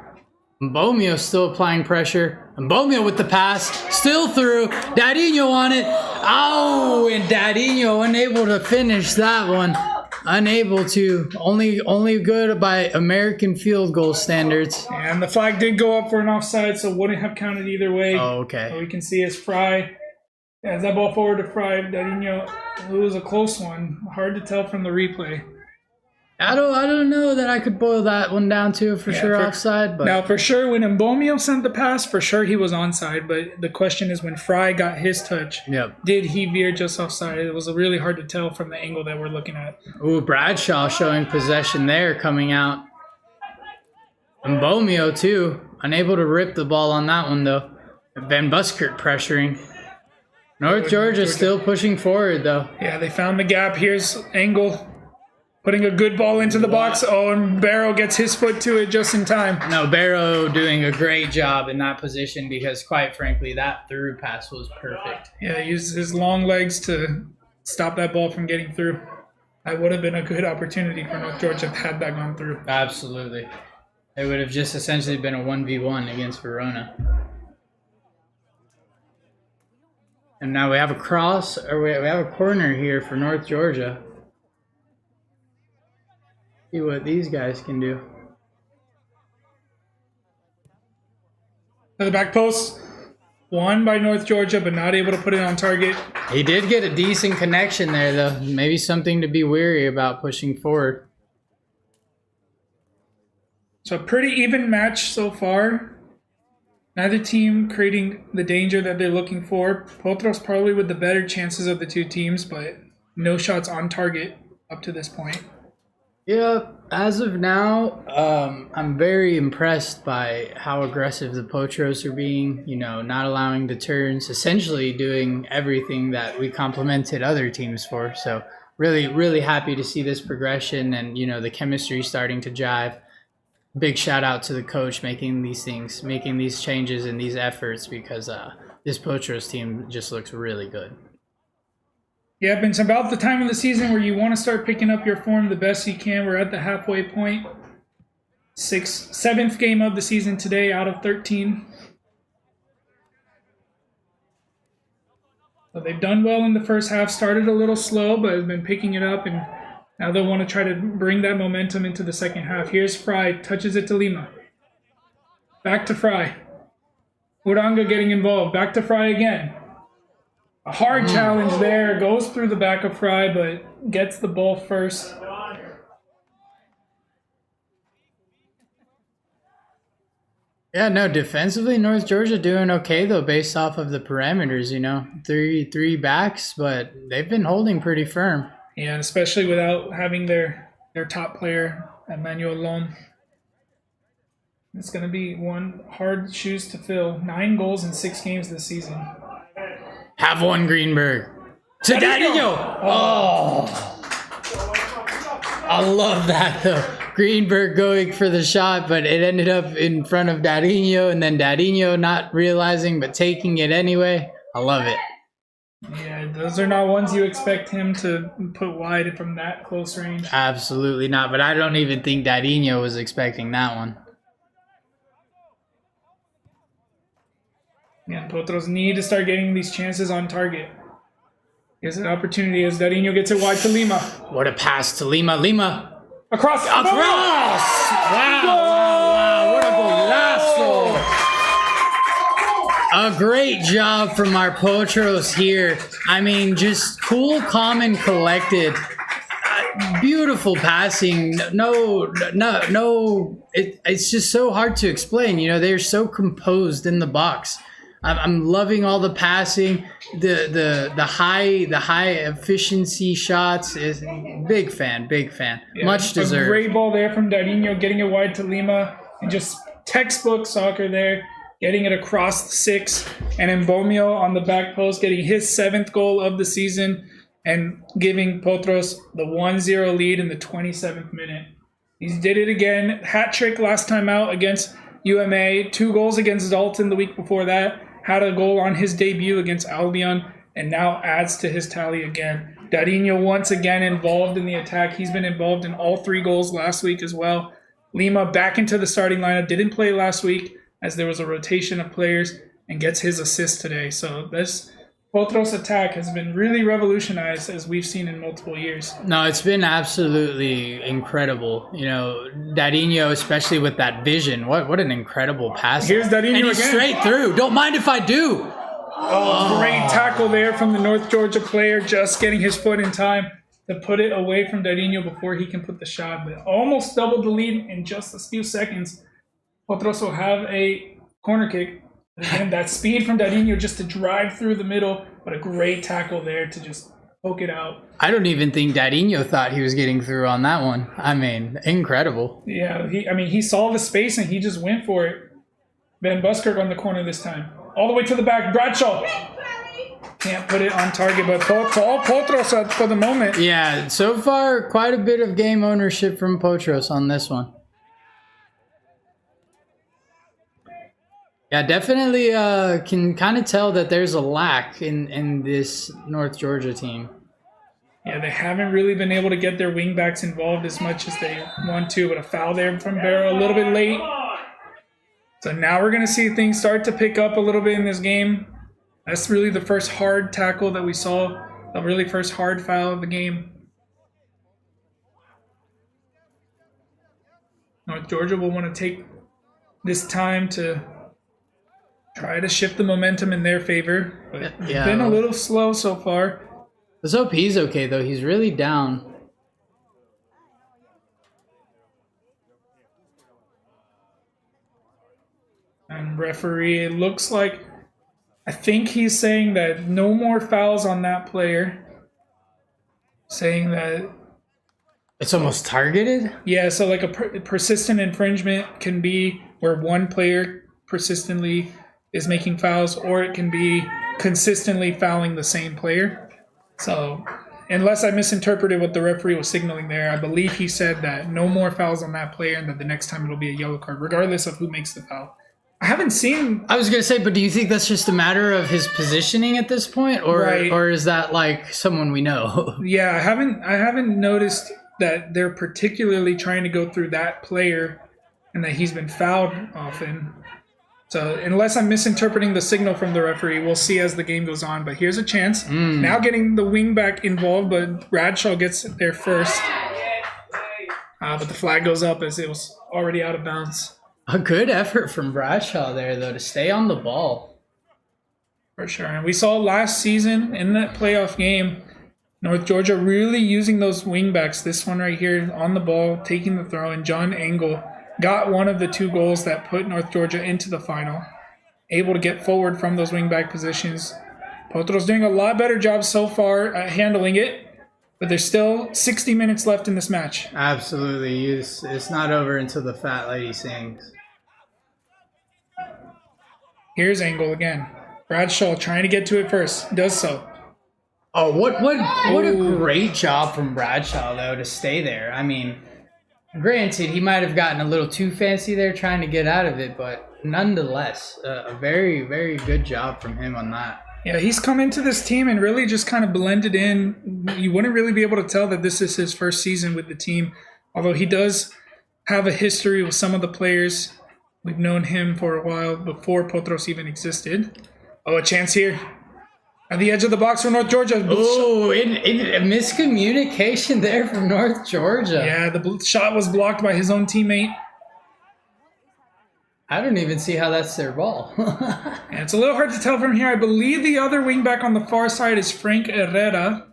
Mbomio still applying pressure. Mbomio with the pass. Still through. Dadinho on it. Oh, and Dadinho unable to finish that one. Unable to. Only good by American field goal standards. And the flag did go up for an offside, so wouldn't have counted either way. Oh, okay. So we can see as Fry As that ball forward to Fry, Dadinho, it was a close one. Hard to tell from the replay. I don't know that I could boil that one down to for sure offside. But now, for sure, when Mbomio sent the pass, for sure he was onside. But the question is, when Fry got his touch, did he veer just offside? It was really hard to tell from the angle that we're looking at. Ooh, Bradshaw showing possession there, coming out. Mbomio too, unable to rip the ball on that one though. Van Buskert pressuring. North Georgia still pushing forward though. Yeah, they found the gap. Here's Engel putting a good ball into the box. Oh, and Barrow gets his foot to it just in time. No, Barrow doing a great job in that position because, quite frankly, that through pass was perfect. Yeah, he used his long legs to stop that ball from getting through. That would have been a good opportunity for North Georgia had that gone through. Absolutely. It would have just essentially been a 1v1 against Verona. And now we have a cross, or we have a corner here for North Georgia. See what these guys can do. To the back post. Won by North Georgia, but not able to put it on target. He did get a decent connection there, though. Maybe something to be wary about pushing forward. So a pretty even match so far. Neither team creating the danger that they're looking for. Potros probably with the better chances of the two teams, but no shots on target up to this point. Yeah, as of now, I'm very impressed by how aggressive the Potros are being, you know, not allowing the turns, essentially doing everything that we complimented other teams for. So really, really happy to see this progression and, you know, the chemistry starting to jive. Big shout out to the coach making these things, making these changes and these efforts because this Potros team just looks really good. Yeah, it's about the time of the season where you want to start picking up your form the best you can. We're at the halfway point. Seventh game of the season today out of 13. So they've done well in the first half. Started a little slow, but have been picking it up, and now they want to try to bring that momentum into the second half. Here's Fry, touches it to Lima. Back to Fry. Uranga getting involved. Back to Fry again. A hard challenge there. Goes through the back of Fry, but gets the ball first. Yeah, no, defensively, North Georgia doing okay, though, based off of the parameters, you know. Three backs, but they've been holding pretty firm. Yeah, and especially without having their top player, Emmanuel Lom. It's going to be one hard shoes to fill. 9 goals in 6 games this season. Have one, Greenberg. To Dadinho! Oh! I love that, though. Greenberg going for the shot, but it ended up in front of Dadinho, and then Dadinho not realizing, but taking it anyway. I love it. Yeah, those are not ones you expect him to put wide from that close range. Absolutely not, but I don't even think Dadinho was expecting that one. Yeah, Potros need to start getting these chances on target. Here's an opportunity as Dadinho gets it wide to Lima. What a pass to Lima. Lima. Across. Wow, what a golazo. A great job from our Potros here. I mean, just cool, calm, and collected. Beautiful passing. It's just so hard to explain. You know, they're so composed in the box. I'm loving all the passing, the high efficiency shots. Is big fan. Yeah, Much deserved. A great ball there from Dadinho, getting it wide to Lima, and just textbook soccer there, getting it across the 6, and Mbomio on the back post, getting his 7th goal of the season, and giving Potros the 1-0 lead in the 27th minute. He did it again. Hat trick last time out against UMA. 2 goals against Dalton the week before that. Had a goal on his debut against Albion, and now adds to his tally again. Dadinho once again involved in the attack. He's been involved in all 3 goals last week as well. Lima back into the starting lineup. Didn't play last week as there was a rotation of players, and gets his assist today. So this Potros attack has been really revolutionized as we've seen in multiple years. No, it's been absolutely incredible. You know, Dadinho, especially with that vision. What an incredible pass. Here's Dadinho and he's again. straight through. Don't mind if I do. Oh, great tackle there from the North Georgia player, just getting his foot in time to put it away from Darinho before he can put the shot. But almost doubled the lead in just a few seconds. Potros will have a corner kick. Again, that speed from Darinho just to drive through the middle, but a great tackle there to just poke it out. I don't even think Darinho thought he was getting through on that one. I mean, incredible. Yeah, he saw the space and he just went for it. Van Buskirk on the corner this time. All the way to the back. Bradshaw. Can't put it on target, but all Potros for the moment. Yeah, so far, quite a bit of game ownership from Potros on this one. Yeah, definitely can kind of tell that there's a lack in this North Georgia team. Yeah, they haven't really been able to get their wingbacks involved as much as they want to, but a foul there from Barrow a little bit late. So now we're going to see things start to pick up a little bit in this game. That's really the first hard tackle that we saw, the really first hard foul of the game. North Georgia will want to take this time to try to shift the momentum in their favor. But it's been a little slow so far. Let's hope he's okay, though. He's really down. And referee, it looks like, I think he's saying that no more fouls on that player. Saying that... It's almost targeted? Yeah, so like a persistent infringement can be where one player persistently is making fouls, or it can be consistently fouling the same player. So, unless I misinterpreted what the referee was signaling there, I believe he said that no more fouls on that player and that the next time it'll be a yellow card, regardless of who makes the foul. I haven't seen... I was going to say, but do you think that's just a matter of his positioning at this point? Or Right. or is that like someone we know? Yeah, I haven't noticed that they're particularly trying to go through that player and that he's been fouled often. So unless I'm misinterpreting the signal from the referee, we'll see as the game goes on. But here's a chance. Now getting the wing back involved, but Bradshaw gets there first. But the flag goes up as it was already out of bounds. A good effort from Bradshaw there, though, to stay on the ball. For sure. And we saw last season in that playoff game, North Georgia really using those wing backs. This one right here on the ball, taking the throw, and John Engel got one of the 2 goals that put North Georgia into the final. Able to get forward from those wingback positions. Potros doing a lot better job so far at handling it, but there's still 60 minutes left in this match. Absolutely. It's not over until the fat lady sings. Here's Engel again. Bradshaw trying to get to it first. Does so. Oh, what a great job from Bradshaw, though, to stay there. I mean... Granted, he might have gotten a little too fancy there trying to get out of it, but nonetheless, a very, very good job from him on that. Yeah, he's come into this team and really just kind of blended in. You wouldn't really be able to tell that this is his first season with the team, although he does have a history with some of the players. We've known him for a while before Potros even existed. Oh, a chance here. At the edge of the box for North Georgia. Oh, a miscommunication there from North Georgia. Yeah, the shot was blocked by his own teammate. I don't even see how that's their ball. And it's a little hard to tell from here. I believe the other wingback on the far side is Frank Herrera.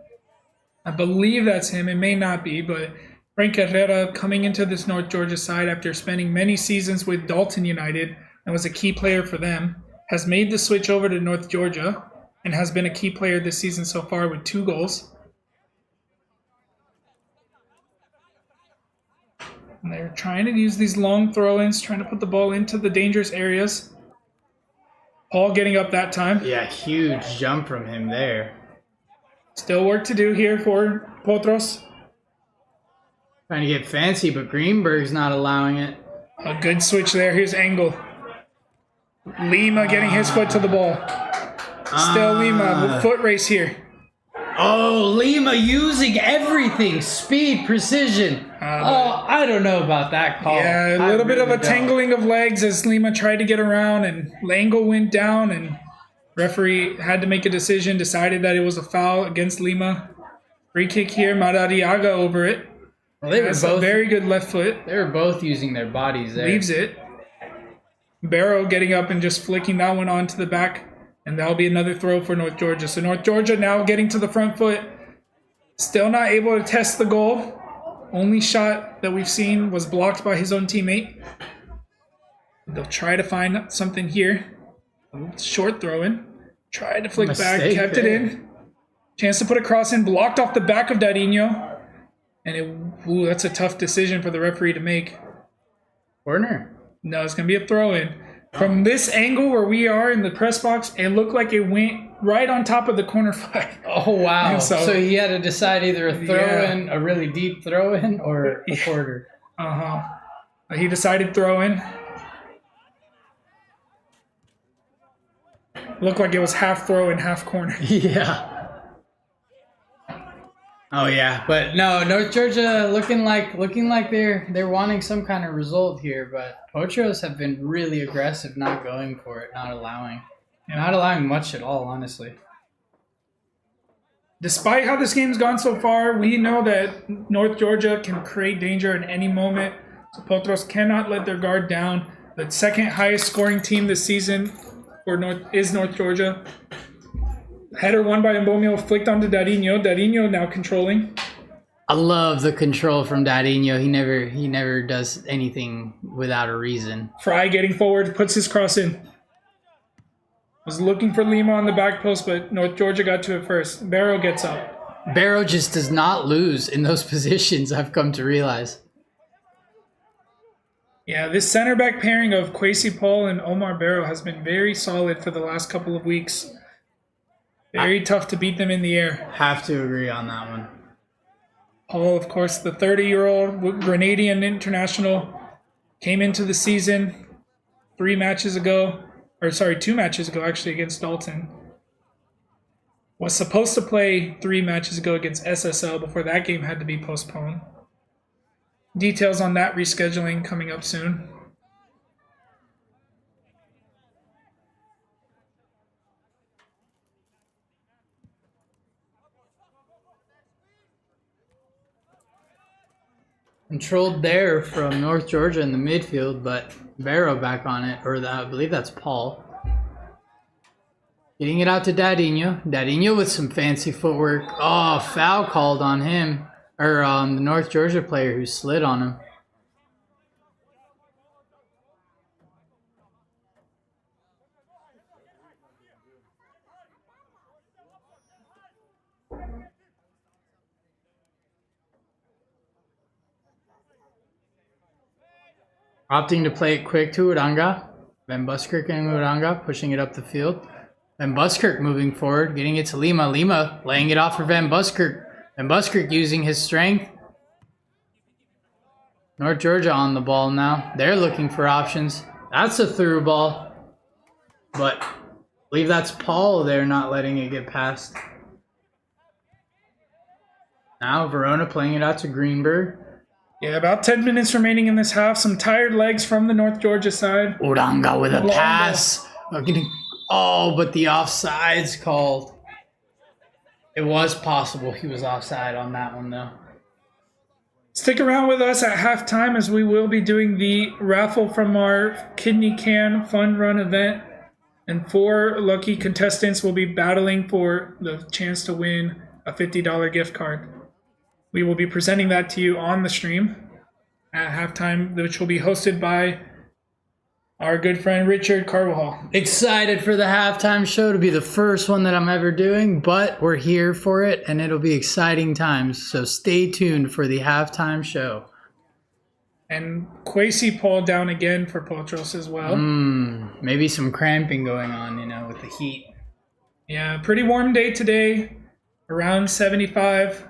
I believe that's him. It may not be, but Frank Herrera coming into this North Georgia side after spending many seasons with Dalton United and was a key player for them, has made the switch over to North Georgia and has been a key player this season so far with 2 goals. And they're trying to use these long throw-ins, trying to put the ball into the dangerous areas. Paul getting up that time. Yeah, huge jump from him there. Still work to do here for Potros. Trying to get fancy, but Greenberg's not allowing it. A good switch there. Here's Engel. Lima getting his foot to the ball. Still Lima, foot race here. Oh, Lima using everything. Speed, precision. I don't know about that call. Yeah, a little bit of a tangling of legs as Lima tried to get around and Lango went down and referee had to make a decision, decided that it was a foul against Lima. Free kick here, Madariaga over it. Well, they were That's both a very good left foot. They were both using their bodies there. Leaves it. Barrow getting up and just flicking that one onto the back And that'll be another throw for North Georgia. So North Georgia now getting to the front foot. Still not able to test the goal. Only shot that we've seen was blocked by his own teammate. They'll try to find something here. Short throw in. Tried to flick back, kept it in. Chance to put a cross in, blocked off the back of Dadinho. And that's a tough decision for the referee to make. Corner. No, it's going to be a throw in. From this angle where we are in the press box, it looked like it went right on top of the corner flag. Oh, wow. And So he had to decide either a throw in, a really deep throw in, or a quarter. He decided throw in. Looked like it was half throw and half corner. Yeah. Oh yeah, but no, North Georgia looking like they're wanting some kind of result here, but Potros have been really aggressive, not going for it, not allowing much at all, honestly. Despite how this game's gone so far, we know that North Georgia can create danger at any moment. So Potros cannot let their guard down. The second highest scoring team this season for North Georgia. Header won by Mbomio, flicked onto Dadinho. Dadinho now controlling. I love the control from Dadinho. He never does anything without a reason. Fry getting forward, puts his cross in. Was looking for Lima on the back post, but North Georgia got to it first. Barrow gets up. Barrow just does not lose in those positions, I've come to realize. Yeah, this center back pairing of Kwesi Paul and Omar Barrow has been very solid for the last couple of weeks. Very tough to beat them in the air. Have to agree on that one. Paul, of course, the 30-year-old Grenadian international, came into the season 2 matches ago actually against Dalton. Was supposed to play 3 matches ago against SSL before that game had to be postponed. Details on that rescheduling coming up soon. Controlled there from North Georgia in the midfield, but Barrow back on it, I believe that's Paul. Getting it out to Dadinho. Dadinho with some fancy footwork. Oh, foul called on him. Or the North Georgia player who slid on him. Opting to play it quick to Uranga. Van Buskirk and Uranga pushing it up the field. Van Buskirk moving forward, getting it to Lima. Lima laying it off for Van Buskirk. Van Buskirk using his strength. North Georgia on the ball now. They're looking for options. That's a through ball. But I believe that's Paul there not letting it get past. Now Verona playing it out to Greenberg. Yeah, about 10 minutes remaining in this half. Some tired legs from the North Georgia side. Uranga with a pass. Oh, but the offside's called. It was possible he was offside on that one, though. Stick around with us at halftime as we will be doing the raffle from our Kidney Can Fun Run event. And 4 lucky contestants will be battling for the chance to win a $50 gift card. We will be presenting that to you on the stream at halftime, which will be hosted by our good friend Richard Carvajal. Excited for the halftime show to be the first one that I'm ever doing, but we're here for it and it'll be exciting times. So stay tuned for the halftime show. And Kwesi Paul down again for Potros as well. Maybe some cramping going on, with the heat. Yeah, pretty warm day today, around 75.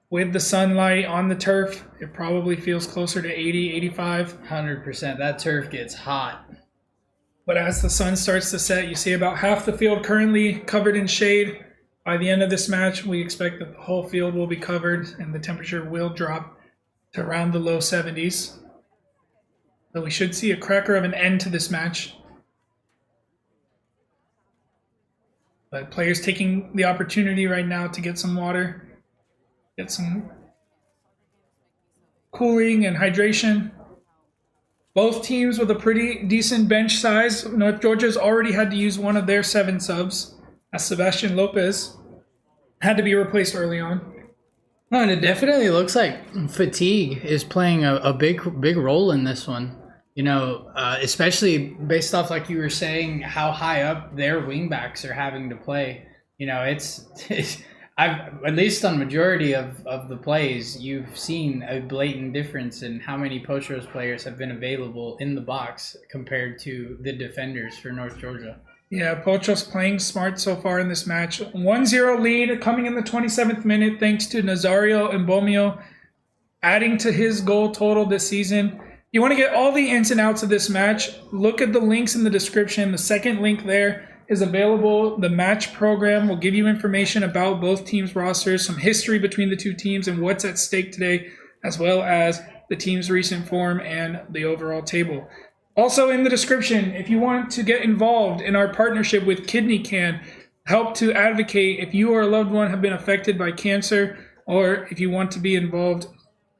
With the sunlight on the turf, it probably feels closer to 80, 85. 100%. That turf gets hot. But as the sun starts to set, you see about half the field currently covered in shade. By the end of this match, we expect that the whole field will be covered and the temperature will drop to around the low 70s. So we should see a cracker of an end to this match. But players taking the opportunity right now to get some water. Get some cooling and hydration. Both teams with a pretty decent bench size. North Georgia's already had to use one of their 7 subs, as Sebastian Lopez had to be replaced early on. No, and it definitely looks like fatigue is playing a big role in this one. You know, especially based off, like you were saying, how high up their wingbacks are having to play. You know, it's I've, at least on majority of the plays, you've seen a blatant difference in how many Potros players have been available in the box compared to the defenders for North Georgia. Yeah, Potros playing smart so far in this match. 1-0 lead coming in the 27th minute thanks to Nazario Mbomio adding to his goal total this season. You want to get all the ins and outs of this match, look at the links in the description. The second link there is available. The match program will give you information about both teams' rosters, some history between the two teams and what's at stake today, as well as the team's recent form and the overall table. Also in the description, if you want to get involved in our partnership with Kidney Can, help to advocate if you or a loved one have been affected by cancer, or if you want to be involved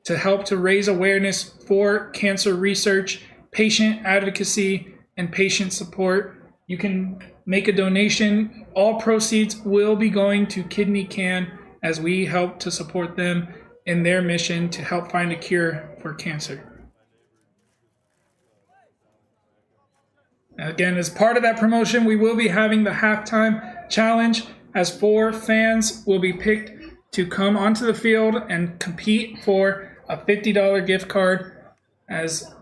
to help to raise awareness for cancer research, patient advocacy, and patient support, you can make a donation. All proceeds will be going to Kidney Can as we help to support them in their mission to help find a cure for cancer. Again, as part of that promotion, we will be having the halftime challenge, as 4 fans will be picked to come onto the field and compete for a $50 gift card as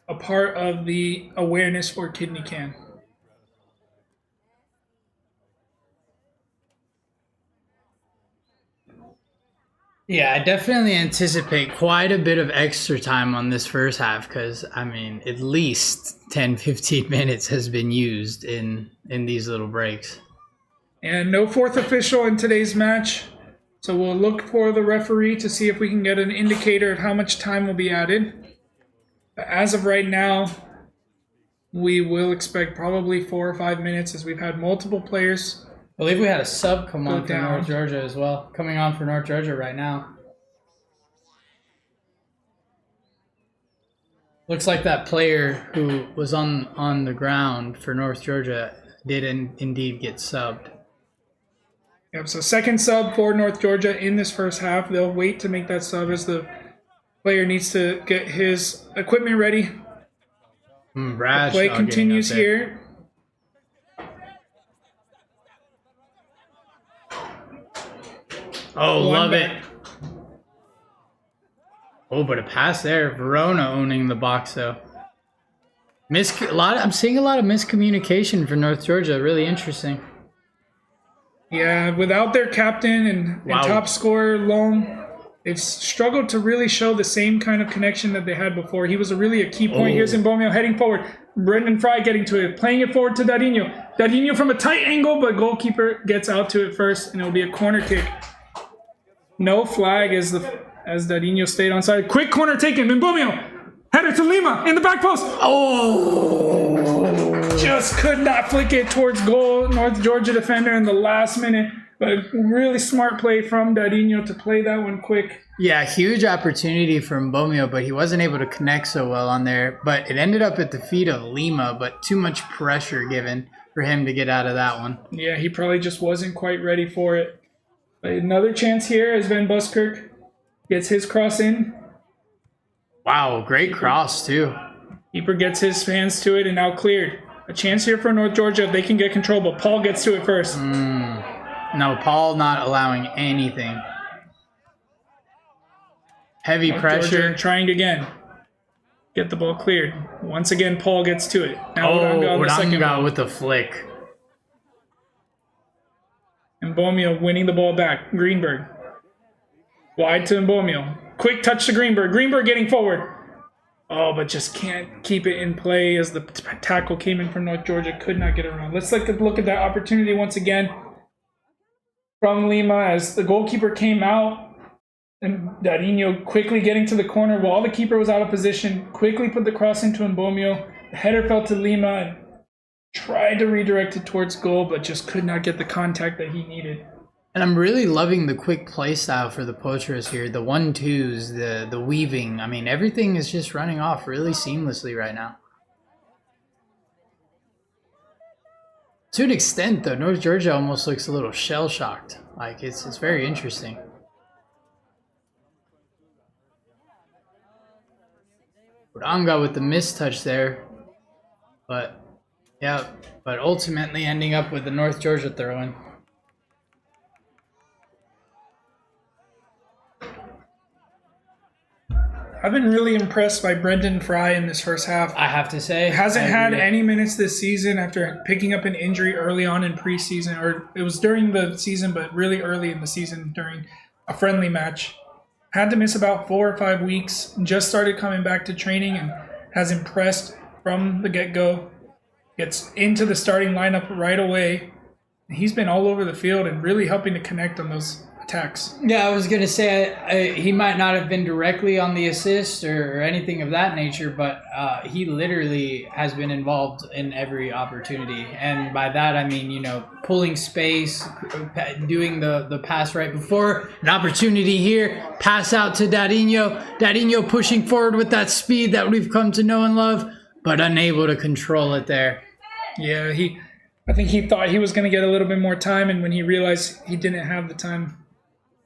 a part of the awareness for Kidney Can. Yeah, I definitely anticipate quite a bit of extra time on this first half because, I mean, at least 10-15 minutes has been used in these little breaks. And no 4th official in today's match, so we'll look for the referee to see if we can get an indicator of how much time will be added. But as of right now, we will expect probably 4 or 5 minutes as we've had multiple players. I believe we had a sub come on for down. North Georgia as well. Coming on for North Georgia right now. Looks like that player who was on the ground for North Georgia did indeed get subbed. Yep, so second sub for North Georgia in this first half. They'll wait to make that sub as the player needs to get his equipment ready. Brad, Play continues here. Oh, One love back. it. Oh, but a pass there. Verona owning the box, though. I'm seeing a lot of miscommunication for North Georgia. Really interesting. Yeah, without their captain and top scorer, Loam, they've struggled to really show the same kind of connection that they had before. He was really a key point. Here's Mbomio heading forward. Brendan Fry getting to it, playing it forward to Dadinho. Dadinho from a tight angle, but goalkeeper gets out to it first, and it'll be a corner kick. No flag as Dadinho stayed onside. Quick corner taken. Mbomio header to Lima in the back post. Oh! Just could not flick it towards goal. North Georgia defender in the last minute. But really smart play from Dadinho to play that one quick. Yeah, huge opportunity for Mbomio, but he wasn't able to connect so well on there. But it ended up at the feet of Lima, but too much pressure given for him to get out of that one. Yeah, he probably just wasn't quite ready for it. But another chance here as Van Buskirk gets his cross in. Wow, great cross too. Keeper gets his hands to it and now cleared. A chance here for North Georgia if they can get control, but Paul gets to it first. No, Paul not allowing anything. Heavy North pressure. Georgia trying again. Get the ball cleared. Once again, Paul gets to it. Now Uranga with the flick. Mbomio winning the ball back. Greenberg. Wide to Mbomio. Quick touch to Greenberg. Greenberg getting forward. Oh, but just can't keep it in play as the tackle came in from North Georgia. Could not get around. Let's look at that opportunity once again from Lima as the goalkeeper came out. And Dadinho quickly getting to the corner while the keeper was out of position. Quickly put the cross into Mbomio. The header fell to Lima and tried to redirect it towards goal, but just could not get the contact that he needed. And I'm really loving the quick play style for the Potros here. The 1-2s, the weaving. I mean, everything is just running off really seamlessly right now. To an extent, though, North Georgia almost looks a little shell-shocked. Like, it's very interesting. Uranga with the mistouch there. But, yeah, but ultimately ending up with the North Georgia throw-in. I've been really impressed by Brendan Fry in this first half. I have to say. Hasn't I had agree. any minutes this season after picking up an injury early on in preseason, or it was during the season, but really early in the season during a friendly match. Had to miss about 4 or 5 weeks, just started coming back to training and has impressed from the get-go. Gets into the starting lineup right away. He's been all over the field and really helping to connect on those attacks. Yeah, I was going to say he might not have been directly on the assist or anything of that nature, but he literally has been involved in every opportunity. And by that, I mean, you know, pulling space, doing the pass right before an opportunity here, pass out to Dadinho. Dadinho pushing forward with that speed that we've come to know and love, but unable to control it there. Yeah, I think he thought he was going to get a little bit more time, and when he realized he didn't have the time,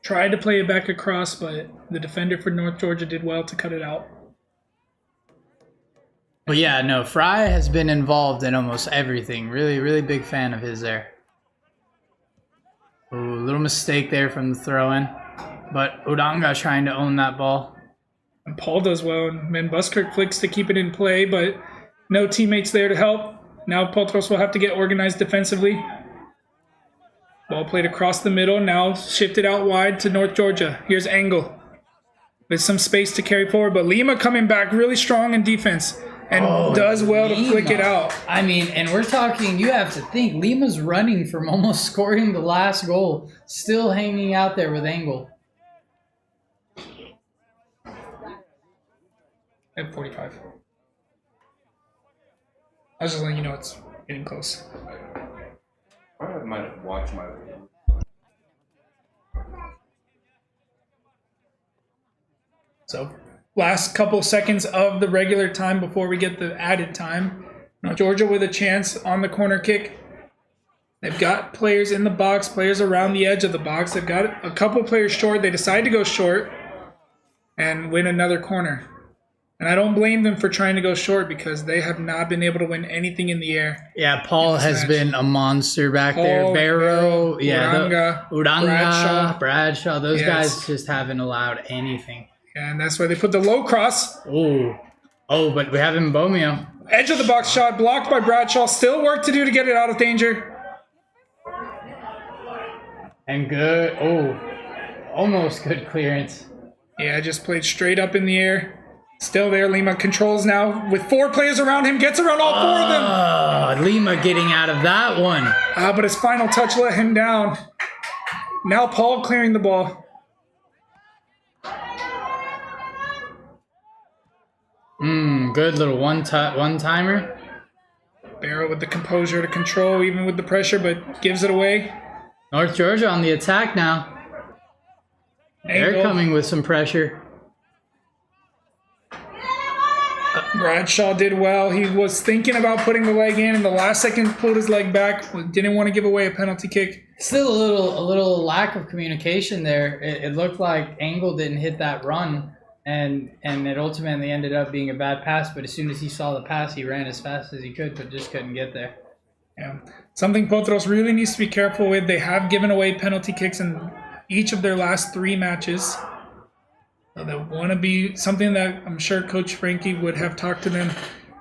tried to play it back across, but the defender for North Georgia did well to cut it out. But yeah, no, Fry has been involved in almost everything. Really, really big fan of his there. Ooh, little mistake there from the throw-in. But Uranga trying to own that ball. And Paul does well, and Van Buskirk flicks to keep it in play, but no teammates there to help. Now Potros will have to get organized defensively. Ball played across the middle, now shifted out wide to North Georgia. Here's Engel with some space to carry forward, but Lima coming back really strong in defense and does well to flick it out. I mean, and we're talking, you have to think, Lima's running from almost scoring the last goal, still hanging out there with Engel. At 45. I was just letting you know it's getting close. I might have watched my. So, last couple seconds of the regular time before we get the added time. Now Georgia with a chance on the corner kick. They've got players in the box, players around the edge of the box. They've got a couple players short. They decide to go short and win another corner. And I don't blame them for trying to go short because they have not been able to win anything in the air. Yeah, Paul has been a monster back there. Barrow, yeah, Uranga, Bradshaw, those guys just haven't allowed anything. And that's why they put the low cross. Oh, but we have Mbomio. Edge of the box shot, blocked by Bradshaw. Still work to do to get it out of danger. And good, almost good clearance. Yeah, just played straight up in the air. Still there, Lima controls now with 4 players around him, gets around all 4 of them. Lima getting out of that one. But his final touch let him down. Now Paul clearing the ball. Good little one-timer. Barrow with the composure to control, even with the pressure, but gives it away. North Georgia on the attack now. They're coming with some pressure. Bradshaw did well. He was thinking about putting the leg in, and the last second pulled his leg back. Didn't want to give away a penalty kick. Still a little lack of communication there. It looked like Engel didn't hit that run, and it ultimately ended up being a bad pass. But as soon as he saw the pass, he ran as fast as he could, but just couldn't get there. Yeah, something Potros really needs to be careful with. They have given away penalty kicks in each of their last 3 matches. So they want to be something that I'm sure Coach Frankie would have talked to them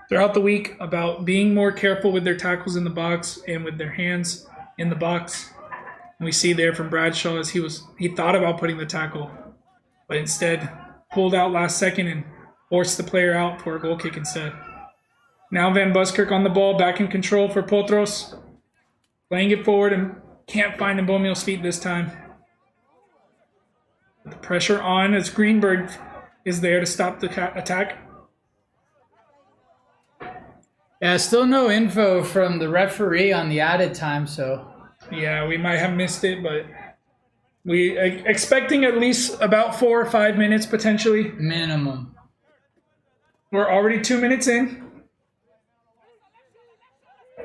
throughout the week about being more careful with their tackles in the box and with their hands in the box. And we see there from Bradshaw as he thought about putting the tackle, but instead pulled out last second and forced the player out for a goal kick instead. Now Van Buskirk on the ball, back in control for Potros. Playing it forward and can't find Mbomio's feet this time. The pressure on as Greenberg is there to stop the attack. Yeah, still no info from the referee on the added time, so. Yeah, we might have missed it, but We expecting at least about 4 or 5 minutes potentially. Minimum. We're already 2 minutes in.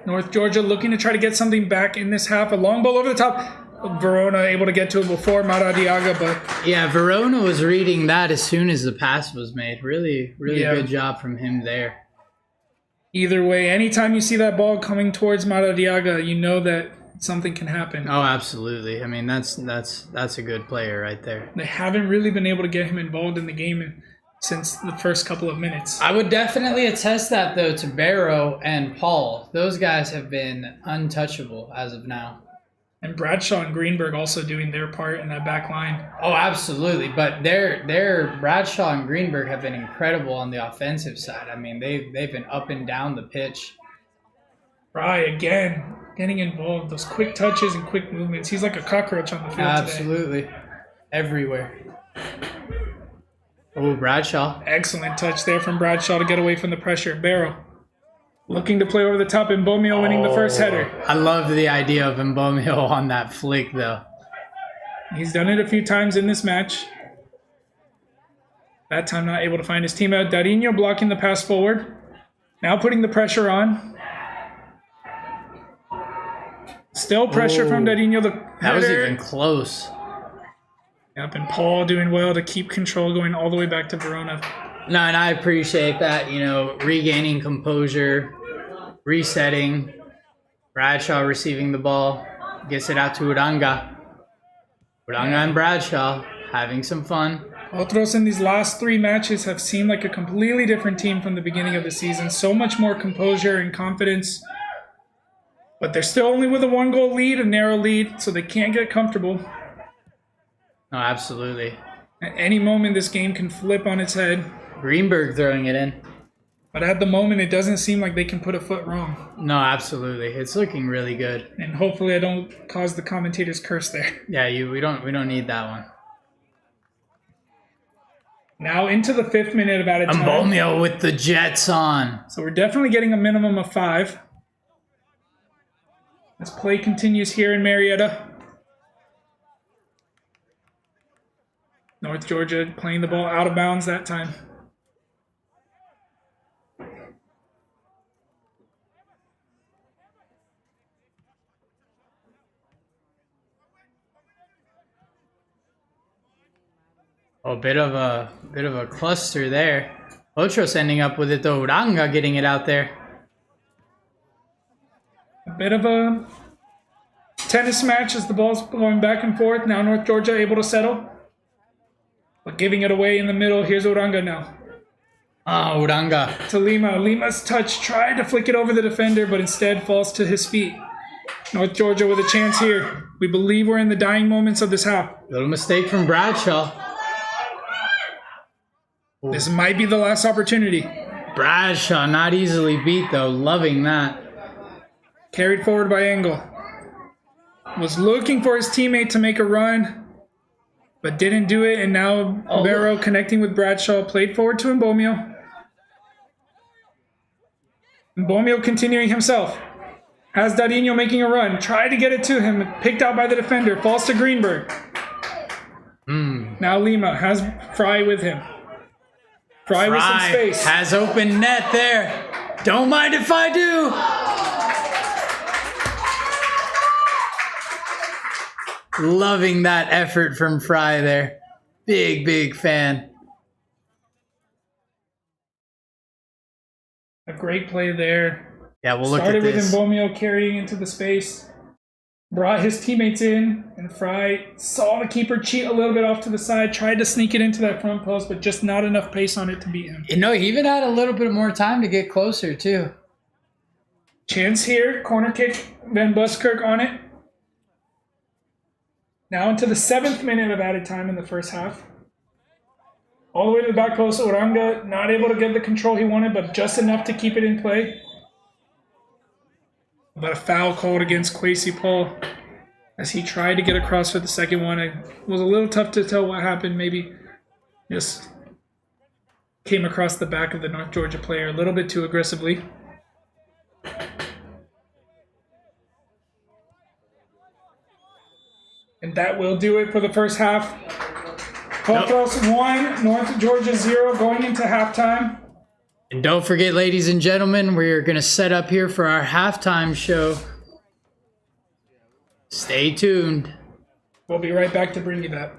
North Georgia looking to try to get something back in this half. A long ball over the top. Verona able to get to it before Maradiaga, but Yeah, Verona was reading that as soon as the pass was made. Really Yeah. good job from him there. either way, anytime you see that ball coming towards Maradiaga, you know that something can happen. Oh, absolutely. I mean, that's a good player right there. They haven't really been able to get him involved in the game since the first couple of minutes. I would definitely attest that, though, to Barrow and Paul. Those guys have been untouchable as of now. And Bradshaw and Greenberg also doing their part in that back line. Oh, absolutely. But their Bradshaw and Greenberg have been incredible on the offensive side. I mean, they've been up and down the pitch. Fry again getting involved. Those quick touches and quick movements. He's like a cockroach on the field Absolutely. today. Everywhere. Oh, Bradshaw. Excellent touch there from Bradshaw to get away from the pressure. Barrow looking to play over the top. Mbomio winning the first header. I love the idea of Mbomio on that flick, though. He's done it a few times in this match. That time not able to find his teammate. Darinho blocking the pass forward. Now putting the pressure on. Still pressure from Darinho. That was even close. Yep, and Paul doing well to keep control going all the way back to Verona. No, and I appreciate that, regaining composure, resetting. Bradshaw receiving the ball, gets it out to Uranga. Uranga and Bradshaw having some fun. Potros in these last 3 matches have seemed like a completely different team from the beginning of the season. So much more composure and confidence. But they're still only with a 1-goal lead, a narrow lead, so they can't get comfortable. No, absolutely. At any moment, this game can flip on its head. Greenberg throwing it in. But at the moment, it doesn't seem like they can put a foot wrong. No, absolutely. It's looking really good. And hopefully I don't cause the commentator's curse there. Yeah, we don't need that one. Now into the 5th minute of added time. Mbomio with the Jets on. So we're definitely getting a minimum of 5. As play continues here in Marietta. North Georgia playing the ball out of bounds that time. Oh, bit of a cluster there. Potros ending up with it though. Uranga getting it out there. A bit of a tennis match as the ball's going back and forth. Now North Georgia able to settle. But giving it away in the middle. Here's Uranga now. Oh, Uranga. To Lima. Lima's touch tried to flick it over the defender, but instead falls to his feet. North Georgia with a chance here. We believe we're in the dying moments of this half. Little mistake from Bradshaw. This might be the last opportunity. Bradshaw not easily beat though. Loving that. Carried forward by Engel. Was looking for his teammate to make a run, but didn't do it. And now Barrow connecting with Bradshaw. Played forward to Mbomio. Mbomio continuing himself. Has Darinho making a run. Tried to get it to him. Picked out by the defender. Falls to Greenberg. Now Lima has Fry with him. Fry with some space. Has open net there. Don't mind if I do. Loving that effort from Fry there. Big fan. A great play there. Yeah, we'll look at Started with this. Mbomio carrying into the space. Brought his teammates in, and Fry saw the keeper cheat a little bit off to the side, tried to sneak it into that front post, but just not enough pace on it to beat him. He even had a little bit more time to get closer, too. Chance here, corner kick, Van Buskirk on it. Now into the 7th minute of added time in the first half. All the way to the back post, Uranga not able to get the control he wanted, but just enough to keep it in play. But a foul called against Kwesi Paul as he tried to get across for the second one. It was a little tough to tell what happened. Maybe just came across the back of the North Georgia player a little bit too aggressively. And that will do it for the first half. Potros 1, North Georgia 0 going into halftime. And don't forget, ladies and gentlemen, we're going to set up here for our halftime show. Stay tuned. We'll be right back to bring you that.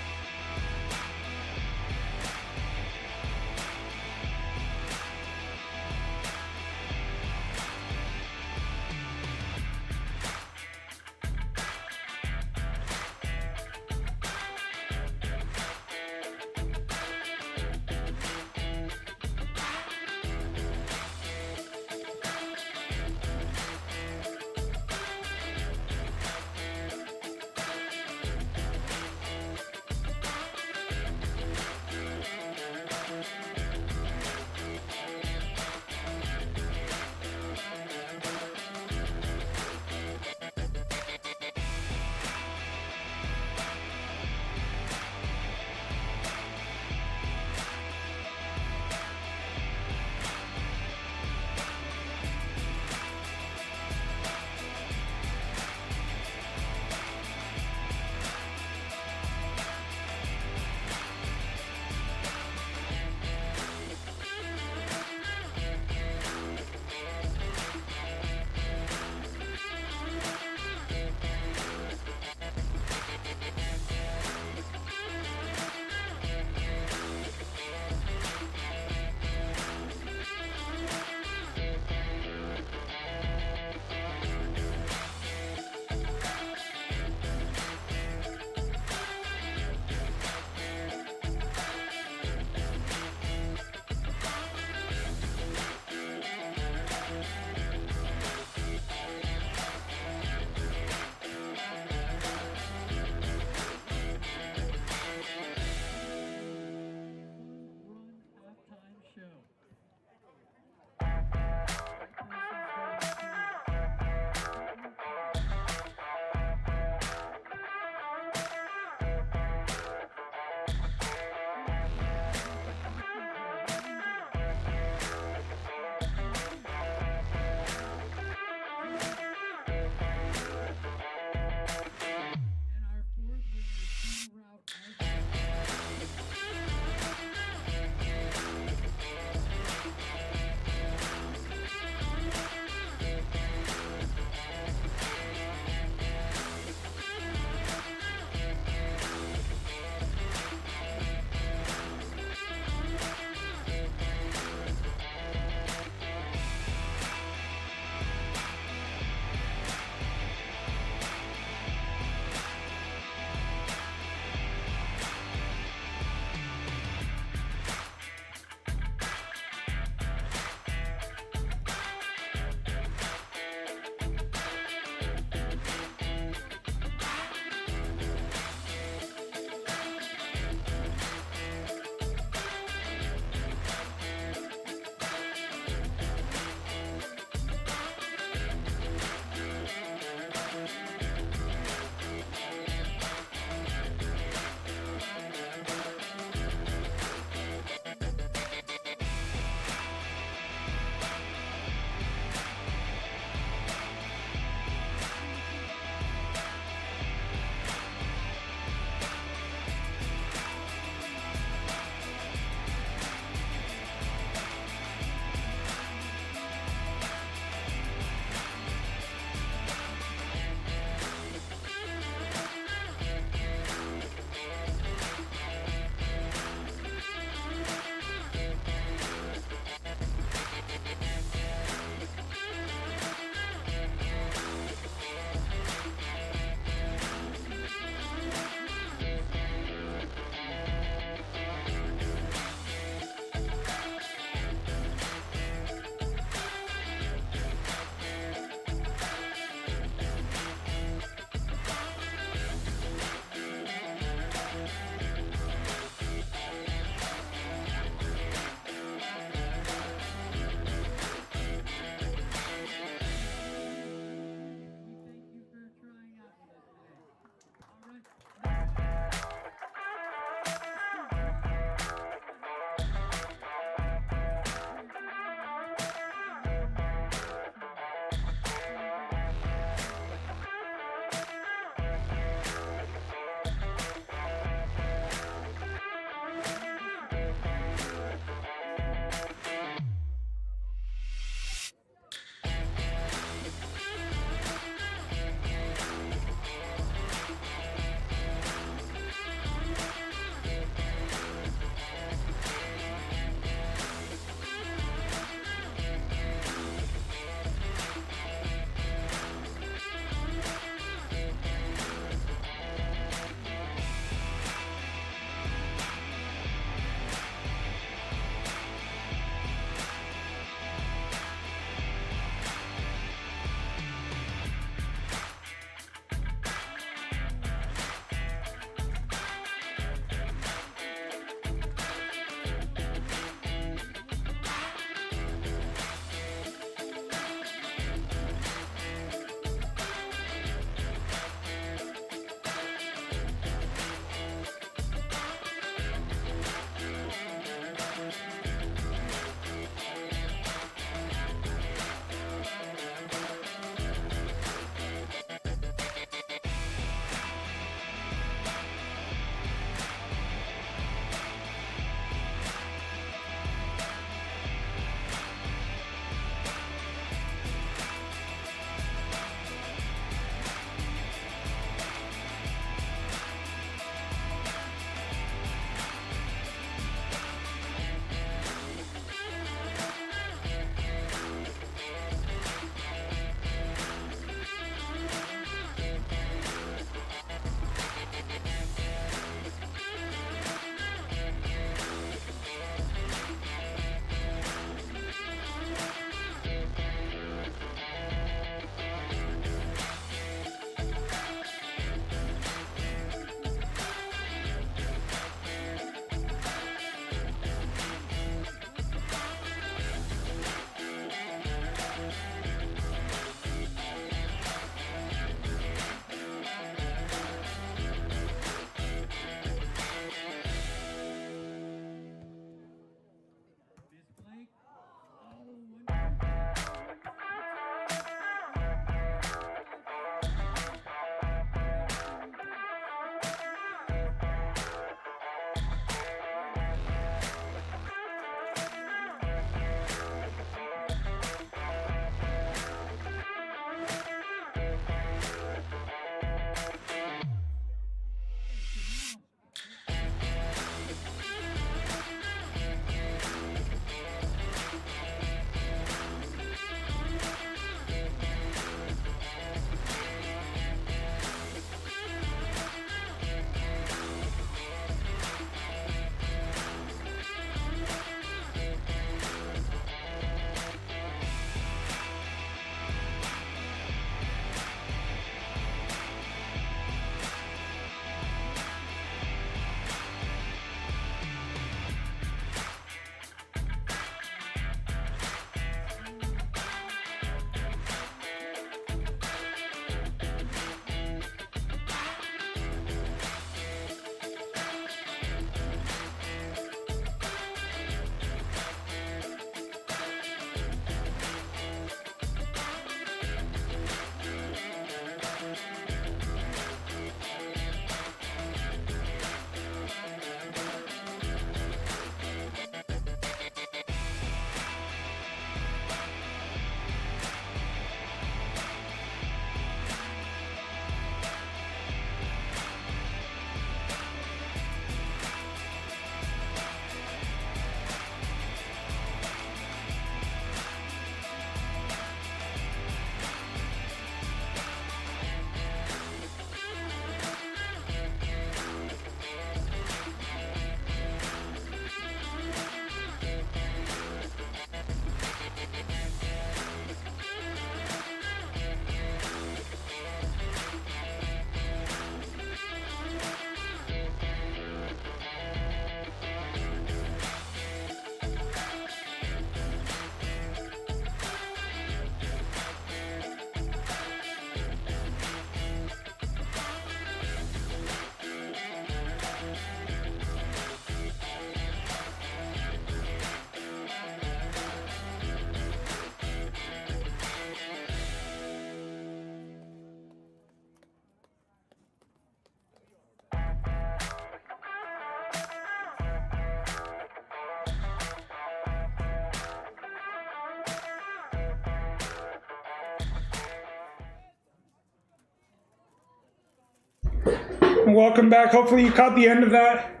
And welcome back. Hopefully you caught the end of that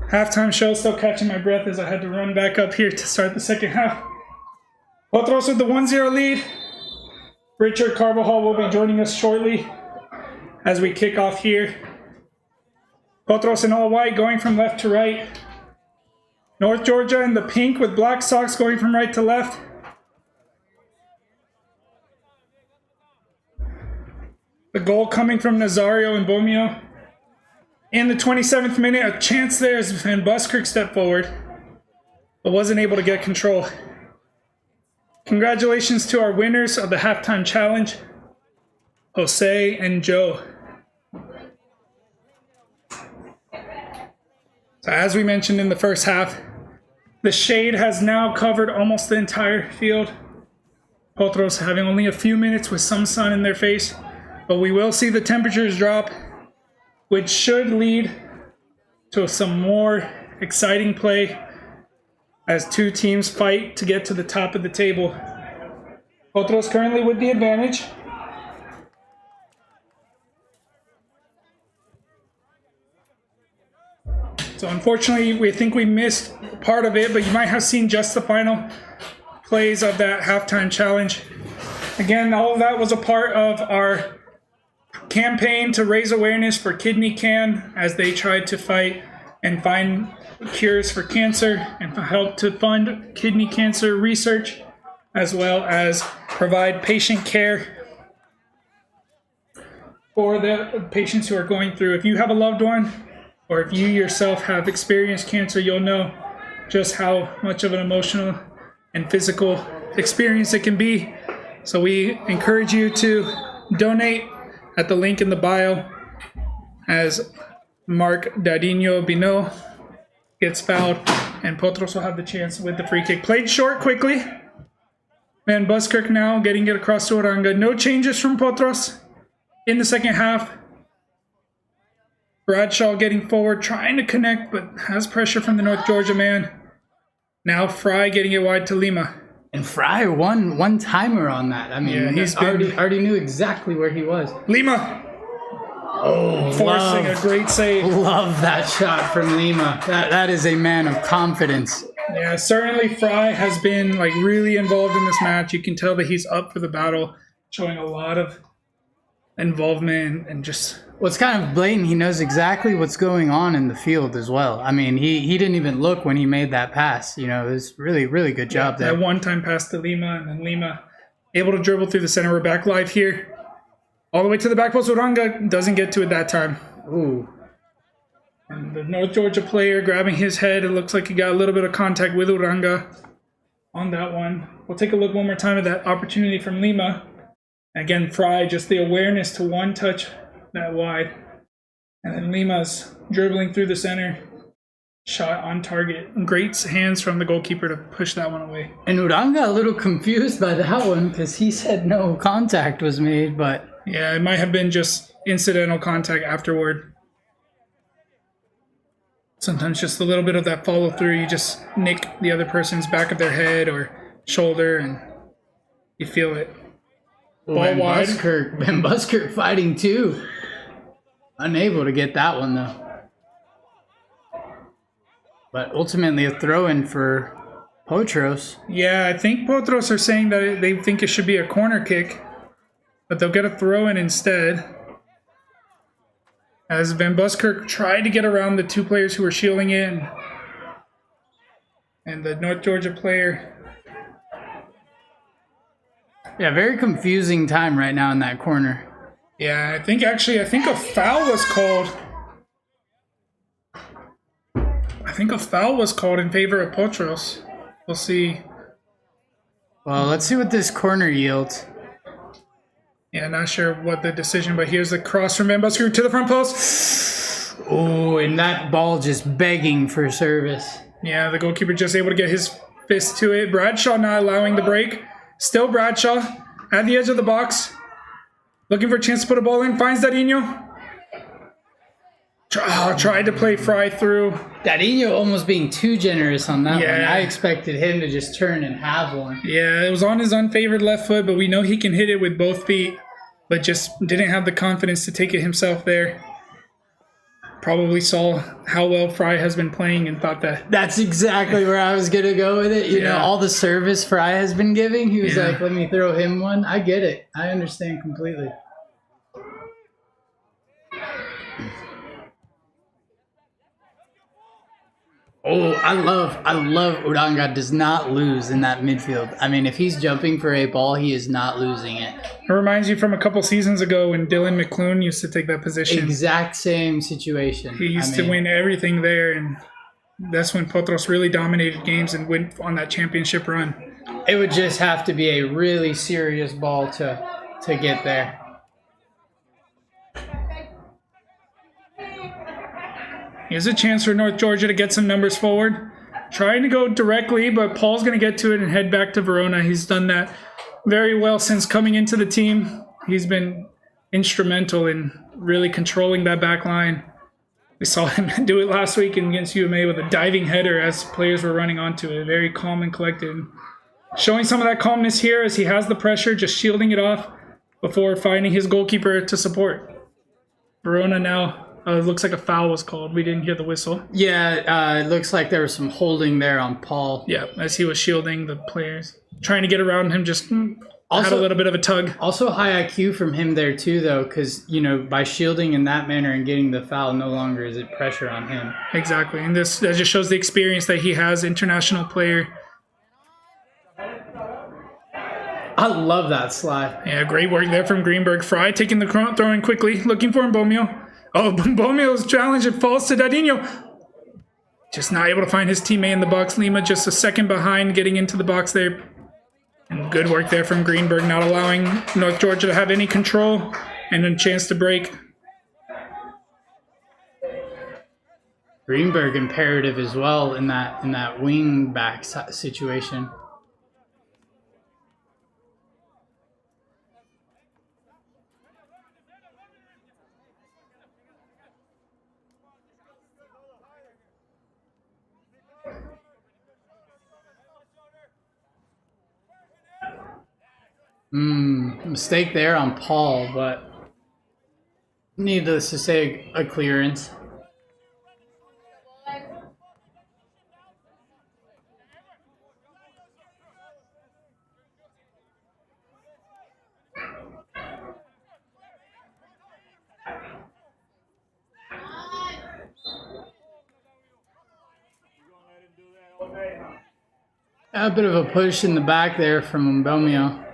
halftime show. Still catching my breath as I had to run back up here to start the second half. Potros with the 1-0 lead. Richard Carvajal will be joining us shortly as we kick off here. Potros in all white going from left to right. North Georgia in the pink with black socks going from right to left. The goal coming from Nazario and Bomio. In the 27th minute, a chance there as Van Buskirk stepped forward, but wasn't able to get control. Congratulations to our winners of the halftime challenge, Jose and Joe. So as we mentioned in the first half, the shade has now covered almost the entire field. Potros having only a few minutes with some sun in their face, but we will see the temperatures drop, which should lead to some more exciting play as two teams fight to get to the top of the table. Potros currently with the advantage. So unfortunately, we think we missed part of it, but you might have seen just the final plays of that halftime challenge. Again, all of that was a part of our campaign to raise awareness for Kidney Can as they tried to fight and find cures for cancer and help to fund kidney cancer research, as well as provide patient care for the patients who are going through. If you have a loved one, or if you yourself have experienced cancer, you'll know just how much of an emotional and physical experience it can be. So we encourage you to donate at the link in the bio as Mark Dadinho Bino gets fouled, and Potros will have the chance with the free kick. Played short quickly. Van Buskirk now getting it across to Oranga. No changes from Potros in the second half. Bradshaw getting forward, trying to connect, but has pressure from the North Georgia man. Now Fry getting it wide to Lima. And Fry one timer on that. I mean, Yeah, he's already knew exactly where he was. Lima Oh, forcing a great save. Love that shot from Lima. That is a man of confidence. Yeah, certainly Fry has been like really involved in this match. You can tell that he's up for the battle, showing a lot of involvement and just... What's kind of blatant, he knows exactly what's going on in the field as well. I mean, he didn't even look when he made that pass. You know, it was really, really good job there. That one-time pass to Lima, and then Lima able to dribble through the center. We're back live here. All the way to the back post. Uranga doesn't get to it that time. Ooh. And the North Georgia player grabbing his head. It looks like he got a little bit of contact with Uranga on that one. We'll take a look one more time at that opportunity from Lima. Again, Fry, just the awareness to one touch that wide. And then Lima's dribbling through the center. Shot on target. Great hands from the goalkeeper to push that one away. And Uranga a little confused by that one because he said no contact was made, but... Yeah, it might have been just incidental contact afterward. Sometimes just a little bit of that follow through. You just nick the other person's back of their head or shoulder and you feel it. Ball wide. Van Buskirk fighting too. Unable to get that one though. But ultimately a throw-in for Potros. Yeah, I think Potros are saying that they think it should be a corner kick, but they'll get a throw-in instead. As Van Buskirk tried to get around the two players who were shielding in. And the North Georgia player... Yeah, very confusing time right now in that corner. Yeah, I think a foul was called. I think a foul was called in favor of Potros. We'll see. Well, let's see what this corner yields. Yeah, not sure what the decision, but here's the cross from Van Buskirk to the front post. Oh, and that ball just begging for service. Yeah, the goalkeeper just able to get his fist to it. Bradshaw not allowing the break. Still Bradshaw at the edge of the box. Looking for a chance to put a ball in. Finds Dadinho. Tried to play Fry through. Dadinho almost being too generous on that one. Yeah. I expected him to just turn and have one. Yeah, it was on his unfavored left foot, but we know he can hit it with both feet, but just didn't have the confidence to take it himself there. probably saw how well Fry has been playing and thought that. That's exactly where I was gonna go with it. You know, all the service Fry has been giving. He was like, "Let me throw him one." I get it. I understand completely. Oh, I love Uranga does not lose in that midfield. I mean, if he's jumping for a ball, he is not losing it. It reminds you from a couple seasons ago when Dylan McClune used to take that position. Exact same situation. He used to win everything there, and that's when Potros really dominated games and went on that championship run. It would just have to be a really serious ball to get there. Here's a chance for North Georgia to get some numbers forward. Trying to go directly, but Paul's going to get to it and head back to Verona. He's done that very well since coming into the team. He's been instrumental in really controlling that back line. We saw him do it last week against UMA with a diving header as players were running onto it. Very calm and collected. Showing some of that calmness here as he has the pressure, just shielding it off before finding his goalkeeper to support. Verona now... it looks like a foul was called. We didn't hear the whistle. Yeah, it looks like there was some holding there on Paul. Yeah, as he was shielding the players. Trying to get around him, just had a little bit of a tug. Also high IQ from him there too, though, because, you know, by shielding in that manner and getting the foul, no longer is it pressure on him. Exactly, and that just shows the experience that he has, international player. I love that slide. Yeah, great work there from Greenberg. Fry taking the throw in quickly, looking for Mbomio. Oh, Mbomio's challenge, it falls to Dadinho. Just not able to find his teammate in the box. Lima just a second behind getting into the box there. And good work there from Greenberg, not allowing North Georgia to have any control and a chance to break. Greenberg imperative as well in that wing back situation. Mistake there on Paul, but needless to say, a clearance. A bit of a push in the back there from Mbomio.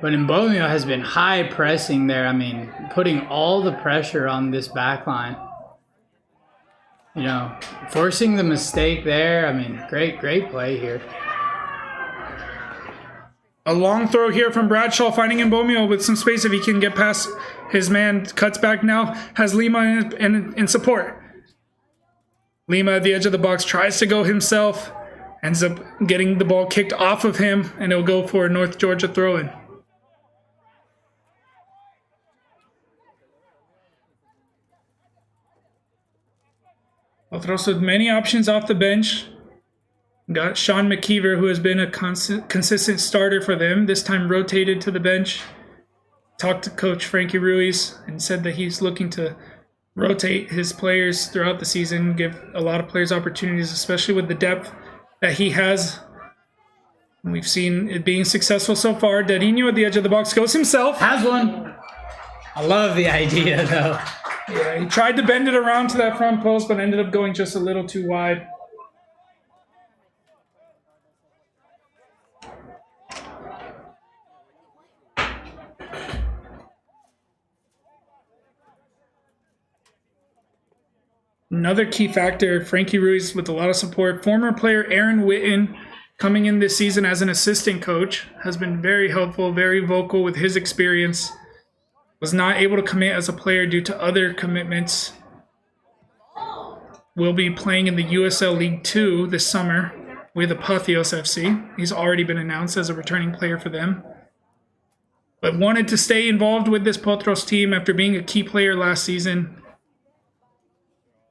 But Mbomio has been high pressing there. I mean, putting all the pressure on this back line. You know, forcing the mistake there. I mean, great play here. A long throw here from Bradshaw, finding Mbomio with some space if he can get past his man. Cuts back now, has Lima in support. Lima at the edge of the box tries to go himself. Ends up getting the ball kicked off of him, and it'll go for a North Georgia throw-in. Potros with many options off the bench. Got Sean McKeever, who has been a consistent starter for them, this time rotated to the bench. Talked to Coach Frankie Ruiz and said that he's looking to rotate his players throughout the season, give a lot of players opportunities, especially with the depth that he has. We've seen it being successful so far. Dadinho at the edge of the box goes himself. Has one. I love the idea, though. Yeah, he tried to bend it around to that front post, but ended up going just a little too wide. Another key factor, Frankie Ruiz with a lot of support. Former player Aaron Witten, coming in this season as an assistant coach, has been very helpful, very vocal with his experience. Was not able to commit as a player due to other commitments. Will be playing in the USL League 2 this summer with the Potros FC. He's already been announced as a returning player for them. But wanted to stay involved with this Potros team after being a key player last season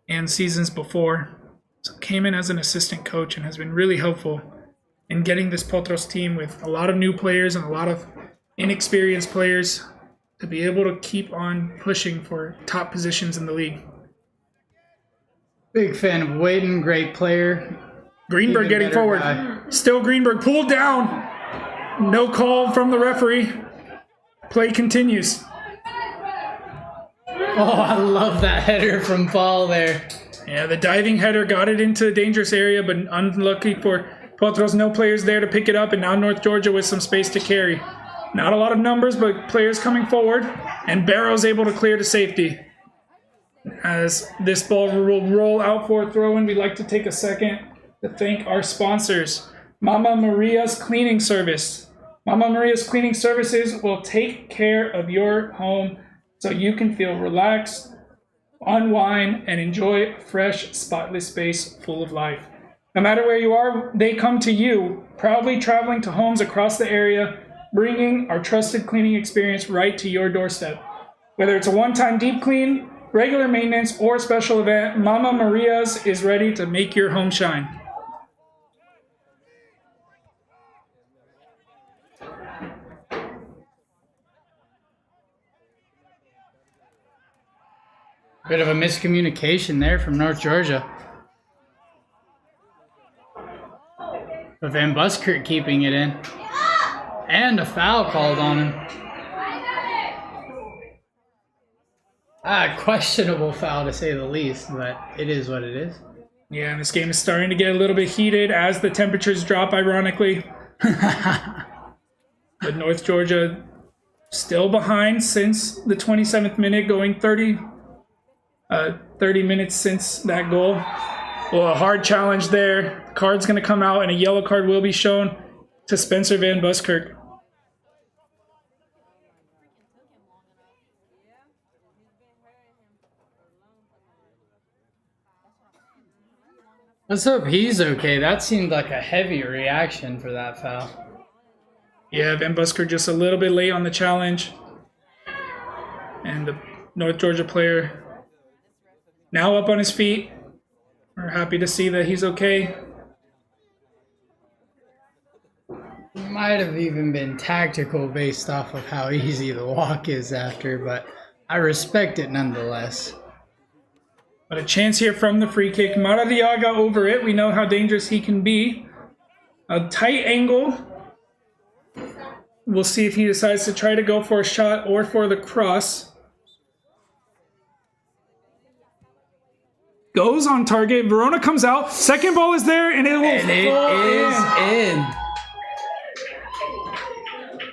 and seasons before. So came in as an assistant coach and has been really helpful in getting this Potros team with a lot of new players and a lot of inexperienced players to be able to keep on pushing for top positions in the league. Big fan of Wayden, great player. Greenberg Even getting better forward. guy. Still Greenberg pulled down. No call from the referee. Play continues. Oh, I love that header from Paul there. Yeah, the diving header got it into a dangerous area, but unlucky for Potros. No players there to pick it up, and now North Georgia with some space to carry. Not a lot of numbers, but players coming forward, and Barrow's able to clear to safety. As this ball will roll out for a throw-in, we'd like to take a second to thank our sponsors. Mama Maria's Cleaning Service. Mama Maria's Cleaning Services will take care of your home so you can feel relaxed, unwind, and enjoy a fresh, spotless space full of life. No matter where you are, they come to you, proudly traveling to homes across the area, bringing our trusted cleaning experience right to your doorstep. Whether it's a one-time deep clean, regular maintenance, or special event, Mama Maria's is ready to make your home shine. Bit of a miscommunication there from North Georgia. But Van Buskirk keeping it in. And a foul called on him. Questionable foul to say the least, but it is what it is. Yeah, and this game is starting to get a little bit heated as the temperatures drop, ironically. But North Georgia still behind since the 27th minute, going 30 minutes since that goal. Well, a hard challenge there. Card's going to come out, and a yellow card will be shown to Spencer Van Buskirk. Let's hope he's okay. That seemed like a heavy reaction for that foul. Yeah, Van Buskirk just a little bit late on the challenge. And the North Georgia player now up on his feet. We're happy to see that he's okay. Might have even been tactical based off of how easy the walk is after, but I respect it nonetheless. But a chance here from the free kick. Maradiaga over it. We know how dangerous he can be. A tight angle. We'll see if he decides to try to go for a shot or for the cross. Goes on target. Verona comes out. Second ball is there, and it will fall in.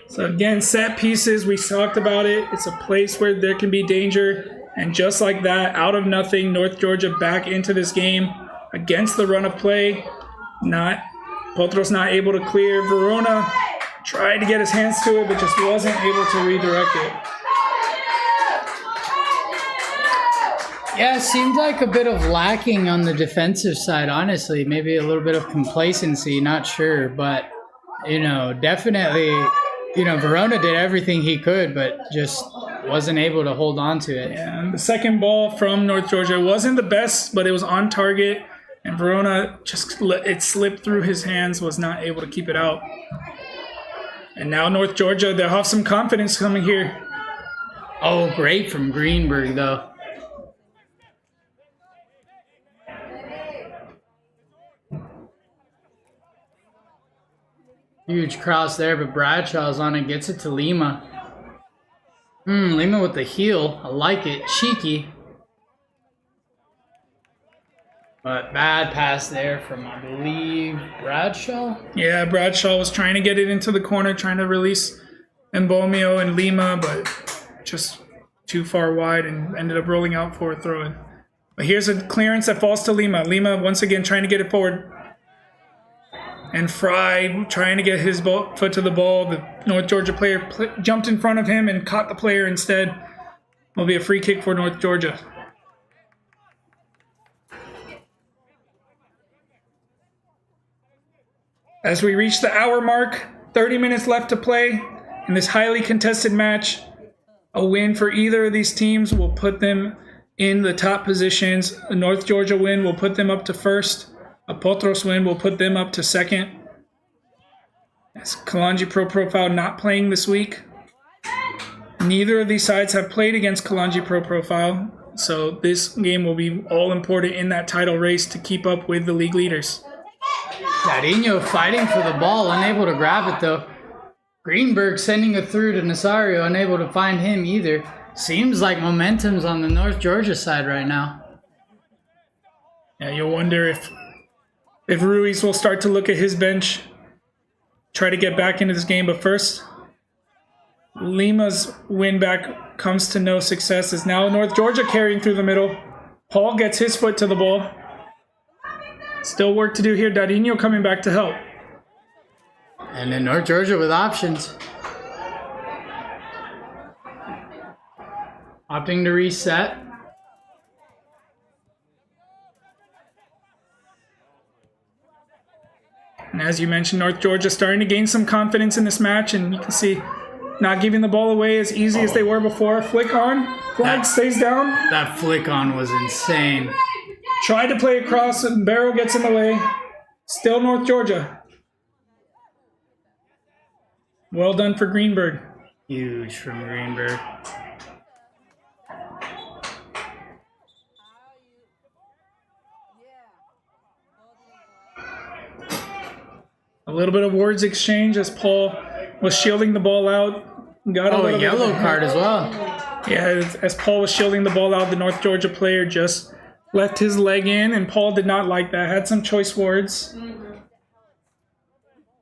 So again, set pieces. We talked about it. It's a place where there can be danger. And just like that, out of nothing, North Georgia back into this game against the run of play. Potros not able to clear. Verona tried to get his hands to it, but just wasn't able to redirect it. Yeah, it seemed like a bit of lacking on the defensive side, honestly. Maybe a little bit of complacency, not sure. But, definitely, Verona did everything he could, but just wasn't able to hold on to it. Yeah, and the second ball from North Georgia wasn't the best, but it was on target. And Verona it slipped through his hands, was not able to keep it out. And now North Georgia, they'll have some confidence coming here. Oh, great from Greenberg, though. Huge cross there, but Bradshaw's on it, gets it to Lima. Lima with the heel. I like it. Cheeky. But bad pass there from, I believe, Bradshaw? Yeah, Bradshaw was trying to get it into the corner, trying to release Mbomio and Lima, but just too far wide and ended up rolling out for a throw-in. But here's a clearance that falls to Lima. Lima once again trying to get it forward. And Fry trying to get his foot to the ball. The North Georgia player jumped in front of him and caught the player instead. Will be a free kick for North Georgia. As we reach the hour mark, 30 minutes left to play in this highly contested match. A win for either of these teams will put them in the top positions. A North Georgia win will put them up to first. A Potros win will put them up to second. As Kalanji Pro Profile not playing this week. Neither of these sides have played against Kalanji Pro Profile. So this game will be all important in that title race to keep up with the league leaders. Dadinho fighting for the ball, unable to grab it though. Greenberg sending it through to Nazario, unable to find him either. Seems like momentum's on the North Georgia side right now. Yeah, you'll wonder if Ruiz will start to look at his bench, try to get back into this game. But first, Lima's win back comes to no success. As now North Georgia carrying through the middle. Paul gets his foot to the ball. Still work to do here. Dadinho coming back to help. And then North Georgia with options. Opting to reset. And as you mentioned, North Georgia starting to gain some confidence in this match, and you can see not giving the ball away as easy as they were before. Flick on, flag stays down. That flick on was insane. Tried to play across, and Barrow gets in the way. Still North Georgia. Well done for Greenberg. Huge from Greenberg. A little bit of words exchange as Paul was shielding the ball out. Got a little yellow bit card as well. Yeah, as Paul was shielding the ball out, the North Georgia player just left his leg in, and Paul did not like that. Had some choice words.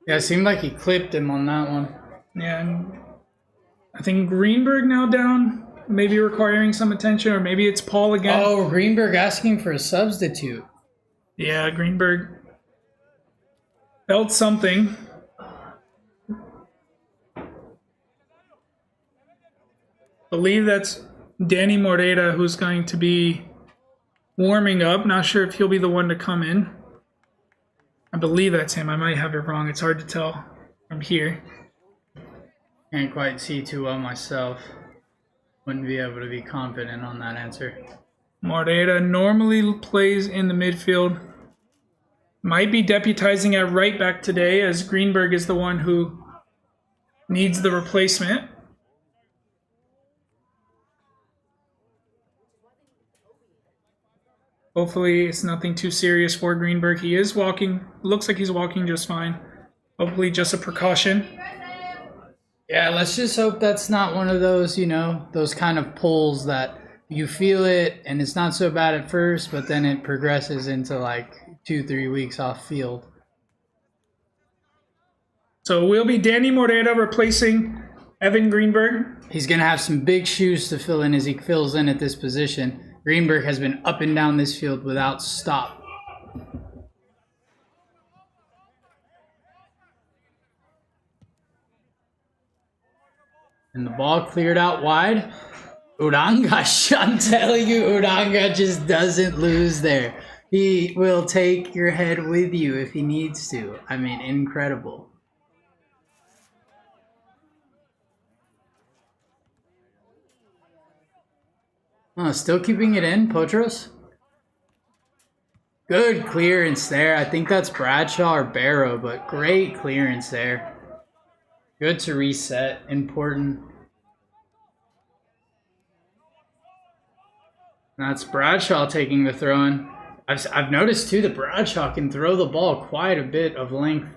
Yeah, it seemed like he clipped him on that one. Yeah, and I think Greenberg now down, maybe requiring some attention, or maybe it's Paul again. Oh, Greenberg asking for a substitute. Yeah, Greenberg felt something. Believe that's Danny Moreta who's going to be warming up. Not sure if he'll be the one to come in. I believe that's him. I might have it wrong. It's hard to tell from here. Can't quite see too well myself. Wouldn't be able to be confident on that answer. Moreta normally plays in the midfield. Might be deputizing at right back today, as Greenberg is the one who needs the replacement. Hopefully it's nothing too serious for Greenberg. He is walking, looks like he's walking just fine. Hopefully just a precaution. Yeah, let's just hope that's not one of those, those kind of pulls that you feel it and it's not so bad at first, but then it progresses into like 2-3 weeks off field. So it will be Danny Moreta replacing Evan Greenberg. He's going to have some big shoes to fill in as he fills in at this position. Greenberg has been up and down this field without stop. And the ball cleared out wide. Uranga, I'm telling you, Uranga just doesn't lose there. He will take your head with you if he needs to. I mean, incredible. Oh, still keeping it in, Potros. Good clearance there. I think that's Bradshaw or Barrow, but great clearance there. Good to reset. Important. That's Bradshaw taking the throw in. I've noticed too that Bradshaw can throw the ball quite a bit of length.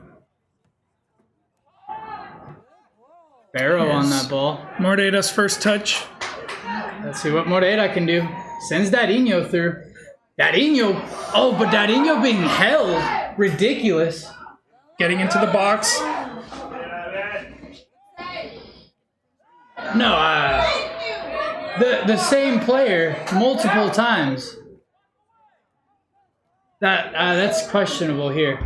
Barrow on that ball. Moreta's first touch. Let's see what Moreta can do. Sends Dadinho through. Dadinho. Oh, but Dadinho being held. Ridiculous. Getting into the box. No, the same player multiple times. That's questionable here.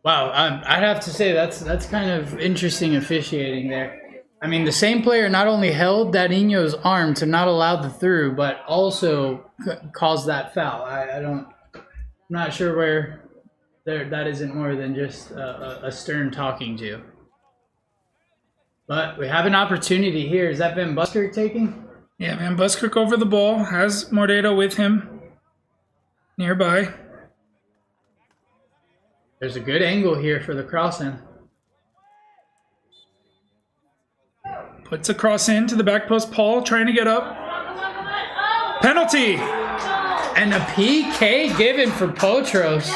Wow, I'd have to say that's kind of interesting officiating there. I mean, the same player not only held Dadinho's arm to not allow the through, but also caused that foul. I'm not sure where that isn't more than just a stern talking to. But we have an opportunity here. Is that Van Buskirk taking? Yeah, Van Buskirk over the ball. Has Moreta with him nearby. There's a good angle here for the crossing. Puts a cross into the back post. Paul trying to get up. Penalty. And a PK given for Potros.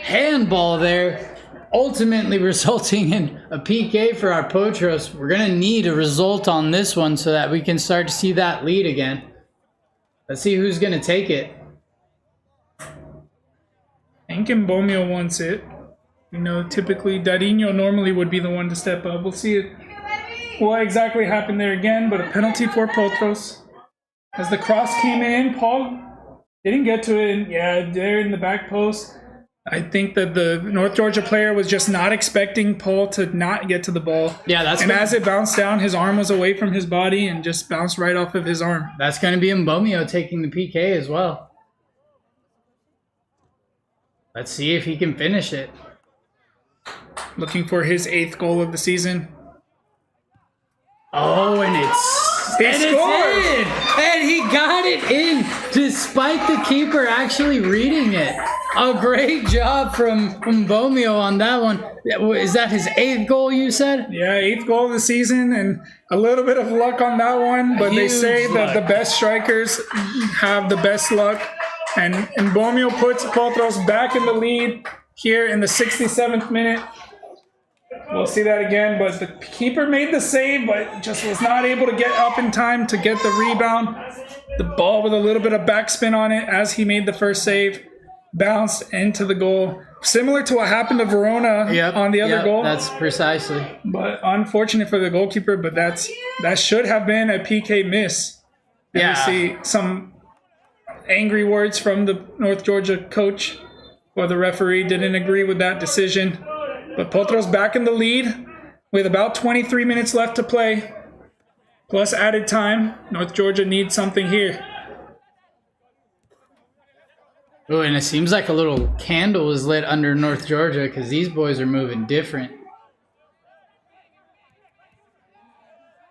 Handball there, ultimately resulting in a PK for our Potros. We're going to need a result on this one so that we can start to see that lead again. Let's see who's going to take it. I think Mbomio wants it. You know, typically Darinho normally would be the one to step up. We'll see what exactly happened there again, but a penalty for Potros. As the cross came in, Paul didn't get to it. Yeah, there in the back post. I think that the North Georgia player was just not expecting Paul to not get to the ball. Yeah, that's and as it bounced down, his arm was away from his body and just bounced right off of his arm. That's going to be Mbomio taking the PK as well. Let's see if he can finish it. Looking for his 8th goal of the season. Oh, and it's in! And he got it in despite the keeper actually reading it. A great job from Mbomio on that one. Is that his 8th goal, you said? Yeah, 8th goal of the season, and a little bit of luck on that one. But they say that the best strikers have the best luck. And Mbomio puts Potros back in the lead here in the 67th minute. We'll see that again, but the keeper made the save, but just was not able to get up in time to get the rebound. The ball with a little bit of backspin on it as he made the first save. Bounced into the goal. Similar to what happened to Verona on the other goal. That's precisely. But unfortunate for the goalkeeper, but that should have been a PK miss. And Yeah. we see some angry words from the North Georgia coach, or the referee didn't agree with that decision. But Potros back in the lead with about 23 minutes left to play, plus added time. North Georgia needs something here. Oh, and it seems like a little candle is lit under North Georgia because these boys are moving different.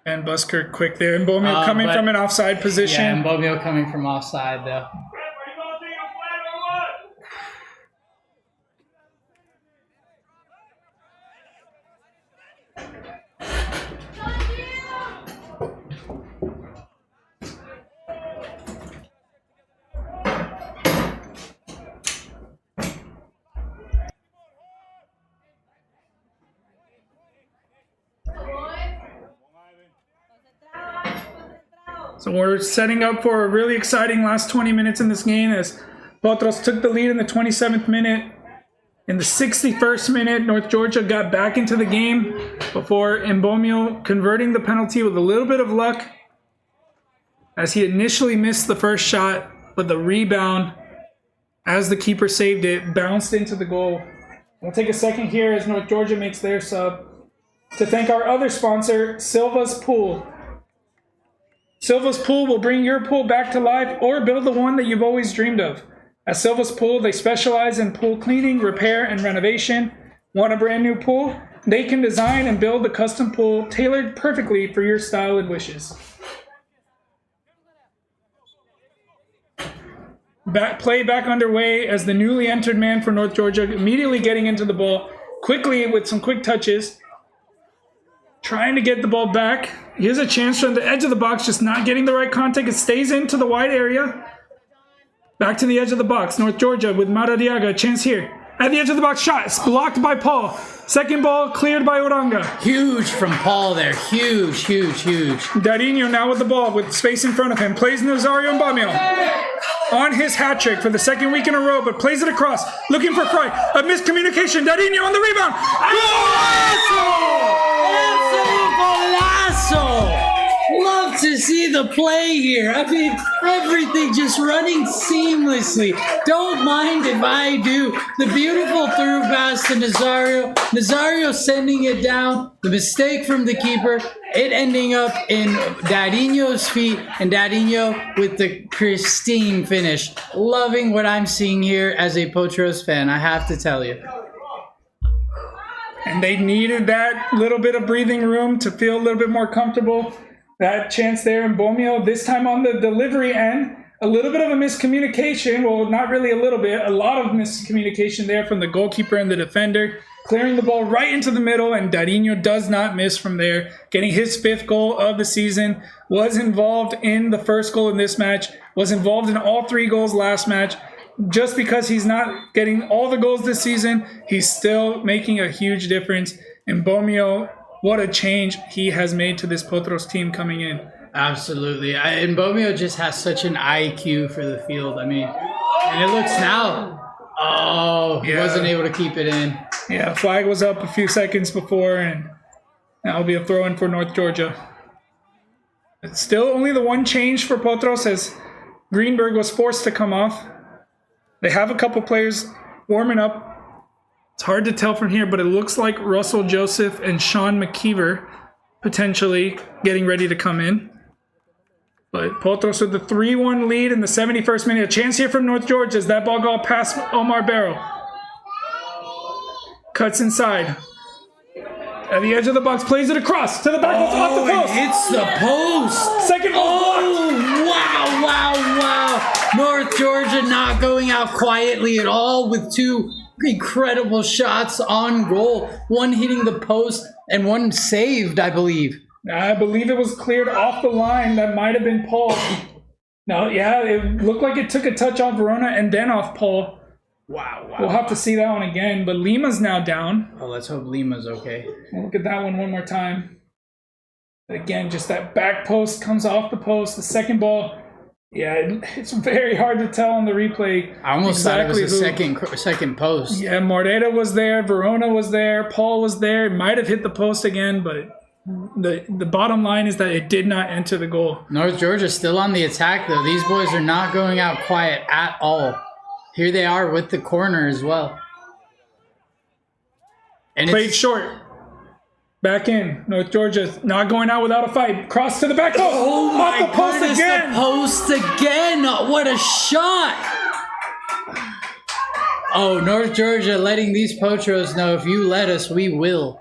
And Busker quick there. And Mbomio coming from an offside position. Yeah, and Mbomio coming from offside though. So we're setting up for a really exciting last 20 minutes in this game as Potros took the lead in the 27th minute. In the 61st minute, North Georgia got back into the game before Mbomio converting the penalty with a little bit of luck as he initially missed the first shot, but the rebound, as the keeper saved it, bounced into the goal. We'll take a second here as North Georgia makes their sub to thank our other sponsor, Silva's Pool. Silva's Pool will bring your pool back to life or build the one that you've always dreamed of. At Silva's Pool, they specialize in pool cleaning, repair, and renovation. Want a brand new pool? They can design and build a custom pool tailored perfectly for your style and wishes. Play back underway as the newly entered man for North Georgia immediately getting into the ball quickly with some quick touches. Trying to get the ball back. Here's a chance from the edge of the box, just not getting the right contact. It stays into the wide area. Back to the edge of the box. North Georgia with Maradiaga. A chance here. At the edge of the box, shot. It's blocked by Paul. Second ball cleared by Oranga. Huge from Paul there. Huge, huge, huge. Darinho now with the ball with space in front of him. Plays Nazario Mbomio on his hat trick for the second week in a row, but plays it across. Looking for Fry. A miscommunication. Darinho on the rebound. Golazo! Love to see the play here. I mean, everything just running seamlessly. Don't mind if I do. The beautiful through pass to Nazario. Nazario sending it down. The mistake from the keeper. It ending up in Darinho's feet. And Darinho with the pristine finish. Loving what I'm seeing here as a Potros fan, I have to tell you. And they needed that little bit of breathing room to feel a little bit more comfortable. That chance there in Mbomio, this time on the delivery end, a little bit of a miscommunication. Well, not really a little bit. A lot of miscommunication there from the goalkeeper and the defender. Clearing the ball right into the middle, and Darinho does not miss from there. Getting his 5th goal of the season. Was involved in the first goal in this match. Was involved in all 3 goals last match. Just because he's not getting all the goals this season, he's still making a huge difference. And Bomio, what a change he has made to this Potros team coming in. Absolutely. And Bomio just has such an IQ for the field. I mean, and it looks now. Oh, he wasn't able to keep it in. Yeah, flag was up a few seconds before, and now it'll be a throw-in for North Georgia. It's still only the one change for Potros as Greenberg was forced to come off. They have a couple players warming up. It's hard to tell from here, but it looks like Russell Joseph and Sean McKeever potentially getting ready to come in. But Potros with the 3-1 lead in the 71st minute. A chance here from North Georgia as that ball got past Omar Barrow. Cuts inside. At the edge of the box, plays it across to the back, off the post. Hits the post. Second ball Oh, wow. North Georgia not going out quietly at all with 2 incredible shots on goal. One hitting the post and one saved, I believe. I believe it was cleared off the line. That might have been Paul. No, yeah, it looked like it took a touch off Verona and then off Paul. Wow. We'll have to see that one again, but Lima's now down. Oh, let's hope Lima's okay. We'll look at that one more time. Again, just that back post comes off the post. The second ball, yeah, it's very hard to tell on the replay. I almost thought it was a second post. Yeah, Marietta was there, Verona was there, Paul was there. It might have hit the post again, but the bottom line is that it did not enter the goal. North Georgia's still on the attack, though. These boys are not going out quiet at all. Here they are with the corner as well. And played short. Back in. North Georgia not going out without a fight. Cross to the back post. Oh my off the post goodness, again. the post again. What a shot. Oh, North Georgia letting these Potros know, if you let us, we will.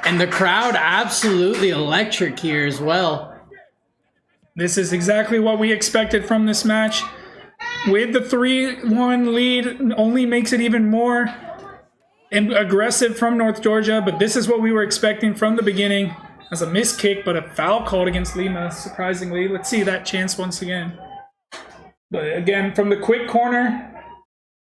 And the crowd absolutely electric here as well. This is exactly what we expected from this match. With the 3-1 lead, only makes it even more aggressive from North Georgia, but this is what we were expecting from the beginning. As a missed kick, but a foul called against Lima, surprisingly. Let's see that chance once again. But again, from the quick corner,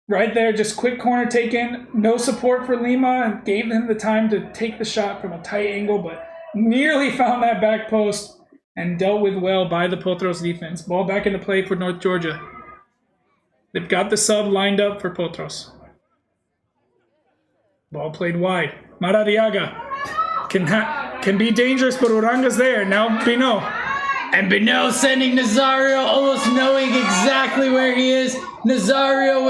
right there, just quick corner taken. No support for Lima, and gave him the time to take the shot from a tight angle, but nearly found that back post and dealt with well by the Potros defense. Ball back into play for North Georgia. They've got the sub lined up for Potros. Ball played wide. Maradiaga can be dangerous, but Uranga's there. Now Bino. And Bino sending Nazario, almost knowing exactly where he is. Nazario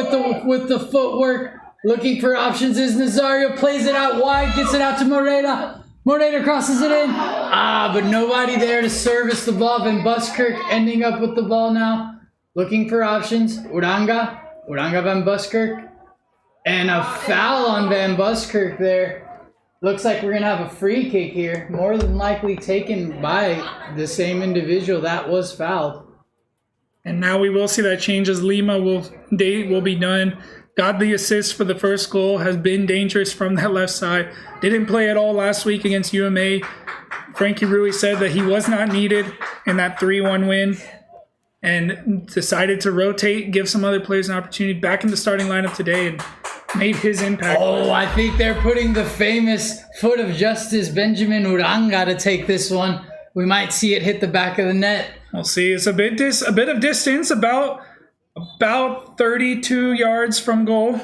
with the footwork, looking for options. Is Nazario plays it out wide, gets it out to Moreta. Moreta crosses it in. But nobody there to service the ball. Van Buskirk ending up with the ball now. Looking for options. Uranga Van Buskirk. And a foul on Van Buskirk there. Looks like we're going to have a free kick here. More than likely taken by the same individual that was fouled. And now we will see that change as Lima will be done. Got the assist for the first goal. Has been dangerous from that left side. Didn't play at all last week against UMA. Frankie Rui said that he was not needed in that 3-1 win. And decided to rotate, give some other players an opportunity. Back in the starting lineup today and made his impact. Oh, I think they're putting the famous foot of justice, Benjamin Uranga, to take this one. We might see it hit the back of the net. We'll see. It's a bit of distance, about 32 yards from goal.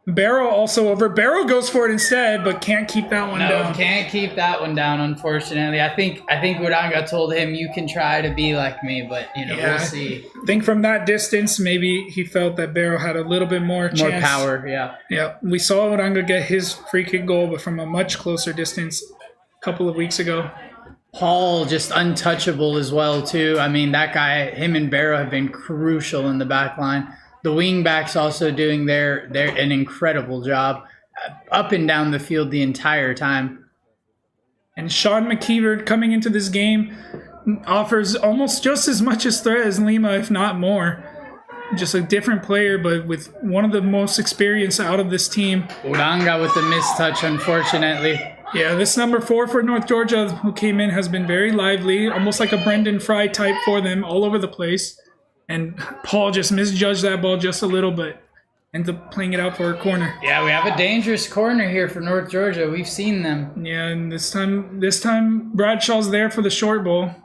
Barrow also over. Barrow goes for it instead, but can't keep that one down. No, can't keep that one down, unfortunately. I think Uranga told him, you can try to be like me, but, we'll see. I think from that distance, maybe he felt that Barrow had a little bit more chance. More power, yeah. Yeah, we saw Uranga get his free kick goal, but from a much closer distance a couple of weeks ago. Paul just untouchable as well, too. I mean, that guy, him and Barrow have been crucial in the back line. The wing backs also doing their an incredible job. up and down the field the entire time. And Sean McKeever coming into this game offers almost just as much as threat as Lima, if not more. Just a different player, but with one of the most experienced out of this team. Uranga with the missed touch, unfortunately. Yeah, this number 4 for North Georgia who came in has been very lively, almost like a Brendan Fry type for them, all over the place. And Paul just misjudged that ball just a little, but ends up playing it out for a corner. Yeah, we have a dangerous corner here for North Georgia. We've seen them. Yeah, and this time Bradshaw's there for the short ball.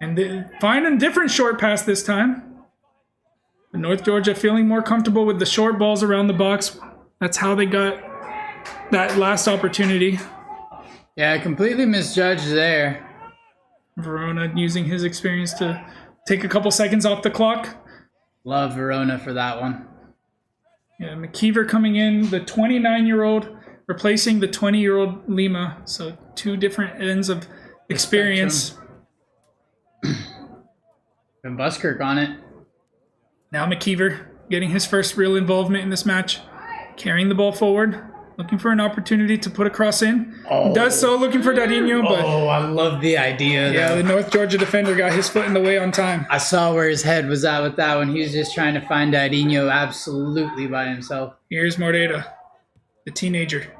And find a different short pass this time. North Georgia feeling more comfortable with the short balls around the box. That's how they got that last opportunity. Yeah, completely misjudged there. Verona using his experience to take a couple seconds off the clock. Love Verona for that one. Yeah, McKeever coming in, the 29-year-old replacing the 20-year-old Lima. So 2 different ends of experience. And Buskirk on it. Now McKeever getting his first real involvement in this match. Carrying the ball forward. Looking for an opportunity to put a cross in. Oh. Does so, looking for Dadinho, but... Oh, I love the idea, though. Yeah, the North Georgia defender got his foot in the way on time. I saw where his head was at with that one. He was just trying to find Dadinho absolutely by himself. Here's Moreta, the teenager.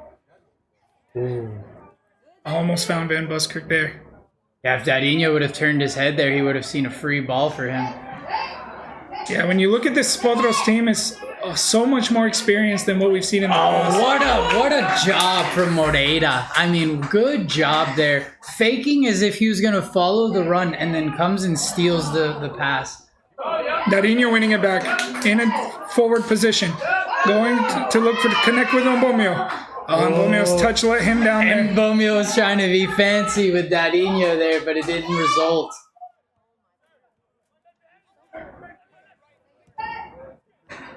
Ooh. Almost found Van Buskirk there. Yeah, if Dadinho would have turned his head there, he would have seen a free ball for him. Yeah, when you look at this Potros team, it's so much more experience than what we've seen in the past. What a job from Moreta. I mean, good job there. Faking as if he was going to follow the run and then comes and steals the pass. Dadinho winning it back in a forward position. Going to look for the connect with Mbomio. Mbomio's touch let him down there. And Mbomio was trying to be fancy with Dadinho there, but it didn't result.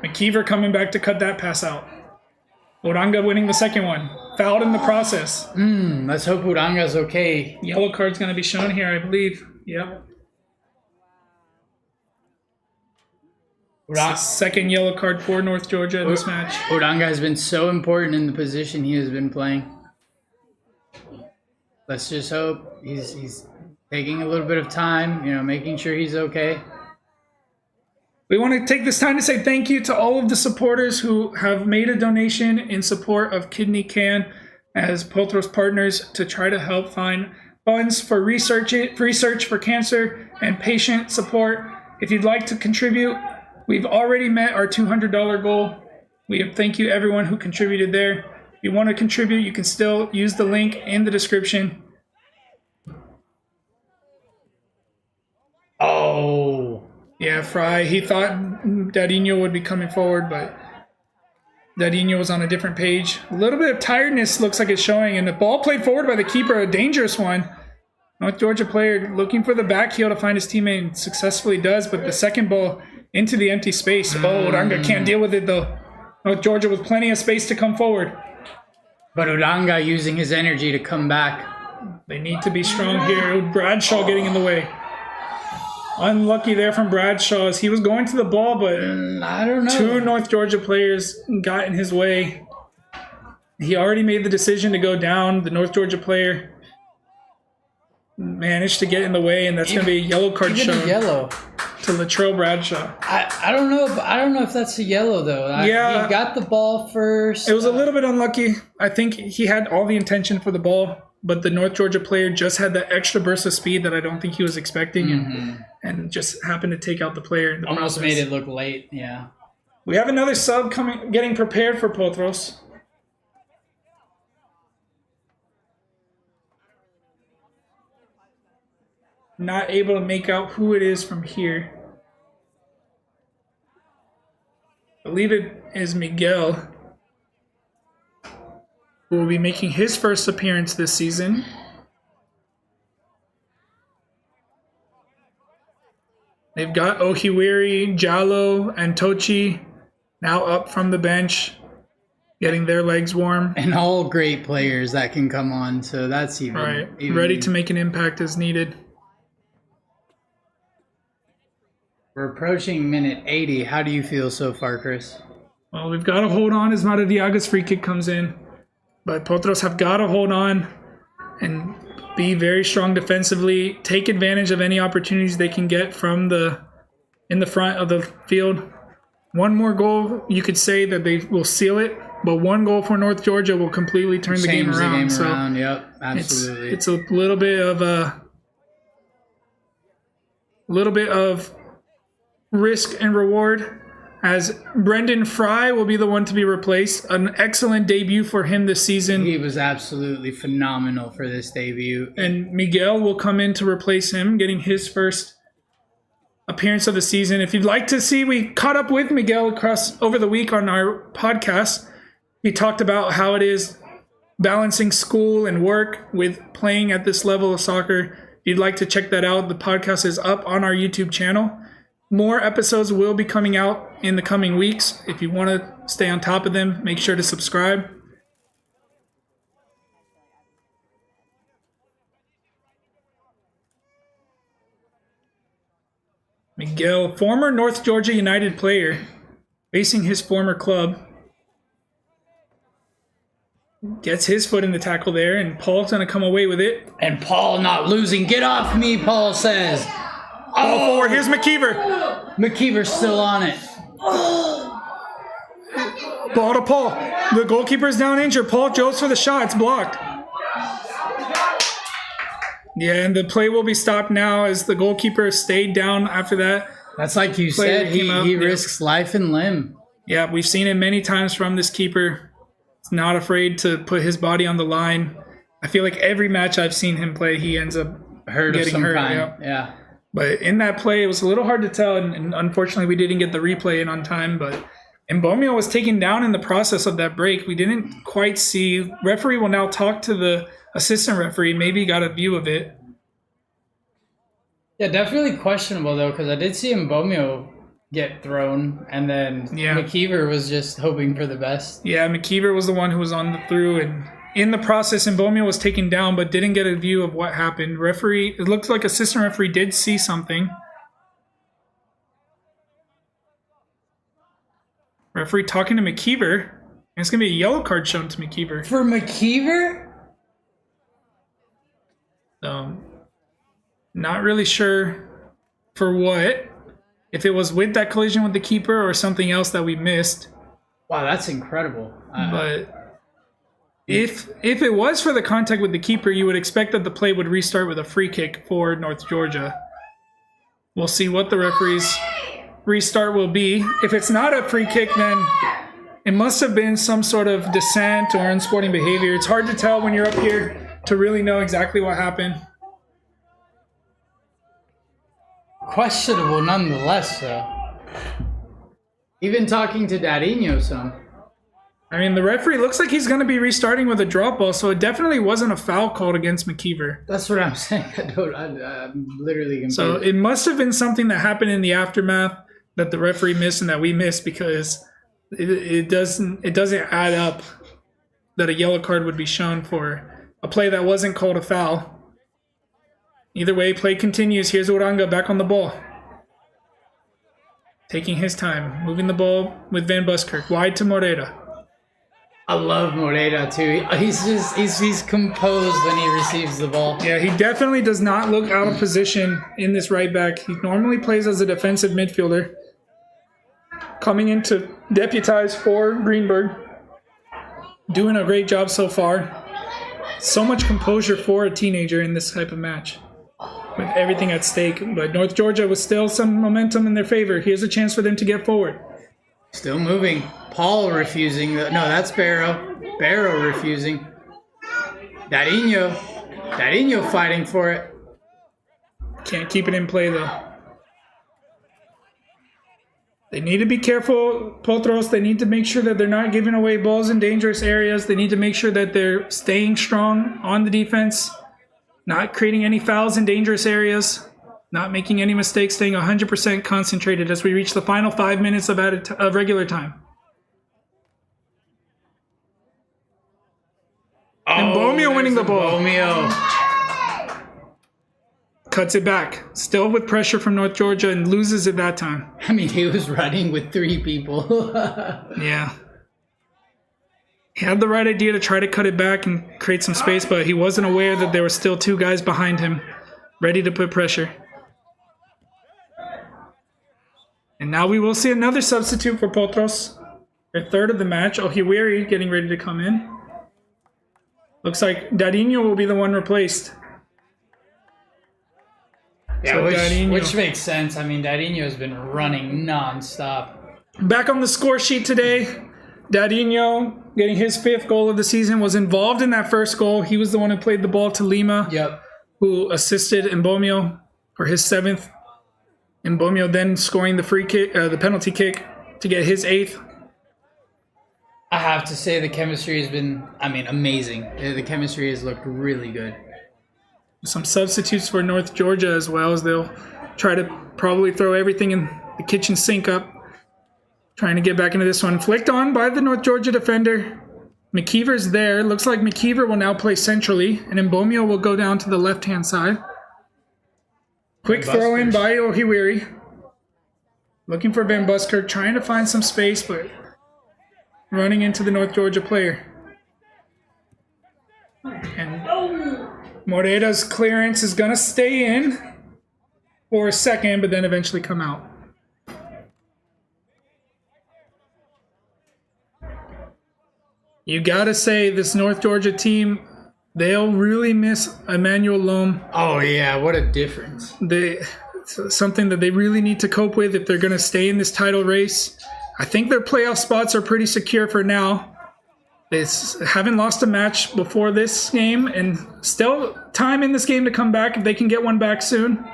McKeever coming back to cut that pass out. Uranga winning the second one. Fouled in the process. Let's hope Uranga's okay. Yellow card's going to be shown here, I believe. Yep. It's the second yellow card for North Georgia in this match. Uranga has been so important in the position he has been playing. Let's just hope he's taking a little bit of time, making sure he's okay. We want to take this time to say thank you to all of the supporters who have made a donation in support of Kidney Can as Potros partners to try to help find funds for research for cancer and patient support. If you'd like to contribute, we've already met our $200 goal. We thank you everyone who contributed there. If you want to contribute, you can still use the link in the description. Oh. Yeah, Fry, he thought Dadinho would be coming forward, but Dadinho was on a different page. A little bit of tiredness looks like it's showing, and the ball played forward by the keeper, a dangerous one. North Georgia player looking for the back heel to find his teammate and successfully does, but the second ball into the empty space. Oh, Uranga can't deal with it, though. North Georgia with plenty of space to come forward. But Uranga using his energy to come back. They need to be strong here. Bradshaw getting in the way. Unlucky there from Bradshaw as he was going to the ball, but I don't know. 2 North Georgia players got in his way. He already made the decision to go down. The North Georgia player managed to get in the way, and that's going to be a yellow card shown yellow to Latrell Bradshaw. I don't know. But I don't know if that's a yellow though. Yeah, he got the ball first. It was a little bit unlucky. I think he had all the intention for the ball, but the North Georgia player just had that extra burst of speed that I don't think he was expecting, and just happened to take out the player in the almost process. made it look late. Yeah. We have another sub getting prepared for Potros. Not able to make out who it is from here. I believe it is Miguel, who will be making his first appearance this season. They've got Ohiwiri, Jallo, and Tochi now up from the bench, getting their legs warm. And all great players that can come on, so that's even ready to make an impact as needed. We're approaching minute 80. How do you feel so far, Chris? Well, we've got to hold on as Maradiaga's free kick comes in. But Potros have got to hold on and be very strong defensively, take advantage of any opportunities they can get from in the front of the field. One more goal, you could say that they will seal it, but one goal for North Georgia will completely turn the game around. Yep, absolutely. It's a little bit of risk and reward, as Brendan Fry will be the one to be replaced. An excellent debut for him this season. He was absolutely phenomenal for this debut. And Miguel will come in to replace him, getting his first appearance of the season. If you'd like to see, we caught up with Miguel over the week on our podcast. He talked about how it is balancing school and work with playing at this level of soccer. If you'd like to check that out, the podcast is up on our YouTube channel. More episodes will be coming out in the coming weeks. If you want to stay on top of them, make sure to subscribe. Miguel, former North Georgia United player, facing his former club. Gets his foot in the tackle there, and Paul's going to come away with it. And Paul not losing. Get off me, Paul says. Ball forward. Here's McKeever. McKeever's still on it. Ball to Paul. The goalkeeper's down injured. Paul jumps for the shot. It's blocked. Yeah, and the play will be stopped now as the goalkeeper stayed down after that. That's like you said. He risks life and limb. Yeah, we've seen it many times from this keeper. He's not afraid to put his body on the line. I feel like every match I've seen him play, he ends up getting hurt. Yeah. But in that play, it was a little hard to tell, and unfortunately, we didn't get the replay in on time. But Mbomio was taken down in the process of that break. We didn't quite see. Referee will now talk to the assistant referee. Maybe got a view of it. Yeah, definitely questionable, though, because I did see Mbomio get thrown, and then McKeever was just hoping for the best. Yeah, McKeever was the one who was on the through, and in the process, Mbomio was taken down, but didn't get a view of what happened. Referee, it looks like assistant referee did see something. Referee talking to McKeever. And it's going to be a yellow card shown to McKeever. For McKeever? Not really sure for what. If it was with that collision with the keeper or something else that we missed. Wow, that's incredible. But if it was for the contact with the keeper, you would expect that the play would restart with a free kick for North Georgia. We'll see what the referee's restart will be. If it's not a free kick, then it must have been some sort of dissent or unsporting behavior. It's hard to tell when you're up here to really know exactly what happened. Questionable nonetheless, though. Even talking to Dadinho some. I mean, the referee looks like he's going to be restarting with a drop ball, so it definitely wasn't a foul called against McKeever. That's what I'm saying. I'm literally confused. So it must have been something that happened in the aftermath that the referee missed and that we missed, because it doesn't add up that a yellow card would be shown for a play that wasn't called a foul. Either way, play continues. Here's Uranga back on the ball. Taking his time. Moving the ball with Van Buskirk. Wide to Morera. I love Morera too. He's composed when he receives the ball. Yeah, he definitely does not look out of position in this right back. He normally plays as a defensive midfielder. Coming in to deputize for Greenberg. Doing a great job so far. So much composure for a teenager in this type of match, with everything at stake. But North Georgia was still some momentum in their favor. Here's a chance for them to get forward. Still moving. Paul refusing. No, that's Barrow. Barrow refusing. Dadinho fighting for it. Can't keep it in play, though. They need to be careful, Potros. They need to make sure that they're not giving away balls in dangerous areas. They need to make sure that they're staying strong on the defense, not creating any fouls in dangerous areas, not making any mistakes, staying 100% concentrated as we reach the final 5 minutes of regular time. And Mbomio winning the ball. Mbomio cuts it back. Still with pressure from North Georgia, and loses it that time. I mean, he was running with 3 people. Yeah. He had the right idea to try to cut it back and create some space, but he wasn't aware that there were still 2 guys behind him ready to put pressure. And now we will see another substitute for Potros. Their third of the match. Ohiwiri getting ready to come in. Looks like Darinho will be the one replaced. Yeah, So which makes sense. I mean, Darinho has been running nonstop. Back on the score sheet today, Darinho getting his 5th goal of the season, was involved in that first goal. He was the one who played the ball to Lima, Yep. who assisted Mbomio for his 7th. Mbomio then scoring the free kick, the penalty kick to get his 8th. I have to say the chemistry has been, amazing. The chemistry has looked really good. Some substitutes for North Georgia as well, as they'll try to probably throw everything in the kitchen sink up. Trying to get back into this one. Flicked on by the North Georgia defender. McKeever's there. Looks like McKeever will now play centrally, and Mbomio will go down to the left-hand side. Quick throw in by Ohiwiri. Looking for Ben Buskirk, trying to find some space, but running into the North Georgia player. And Moreira's clearance is going to stay in for a second, but then eventually come out. You gotta say, this North Georgia team, they'll really miss Emmanuel Loam. Oh yeah, what a difference. It's something that they really need to cope with if they're gonna stay in this title race. I think their playoff spots are pretty secure for now. They haven't lost a match before this game, and still time in this game to come back if they can get one back soon.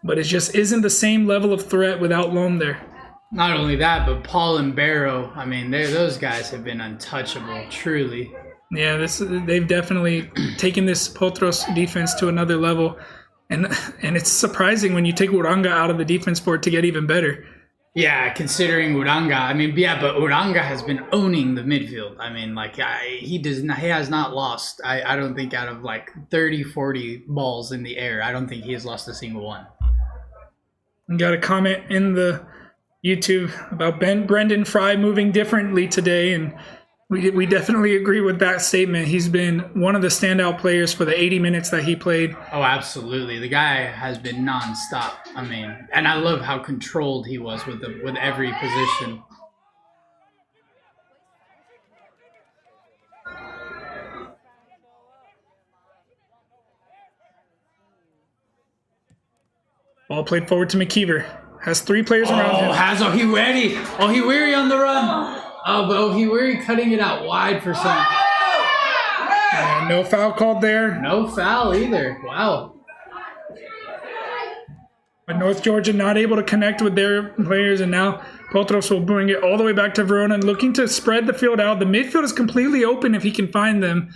But it just isn't the same level of threat without Loam there. Not only that, but Paul and Barrow, those guys have been untouchable, truly. Yeah, they've definitely taken this Potros defense to another level. And it's surprising when you take Uranga out of the defense for it to get even better. Yeah, considering Uranga, but Uranga has been owning the midfield. He has not lost, I don't think, out of 30, 40 balls in the air. I don't think he has lost a single one. Got a comment in the YouTube about Brendan Fry moving differently today, and we definitely agree with that statement. He's been one of the standout players for the 80 minutes that he played. Oh, absolutely. The guy has been nonstop. And I love how controlled he was with every position. Ball played forward to McKeever. Has 3 players around him. Has Ohiwiri. Ohiwiri on the run. Oh, but Ohiwiri cutting it out wide for some. No foul called there. No foul either. Wow. But North Georgia not able to connect with their players, and now Potros will bring it all the way back to Verona, looking to spread the field out. The midfield is completely open if he can find them,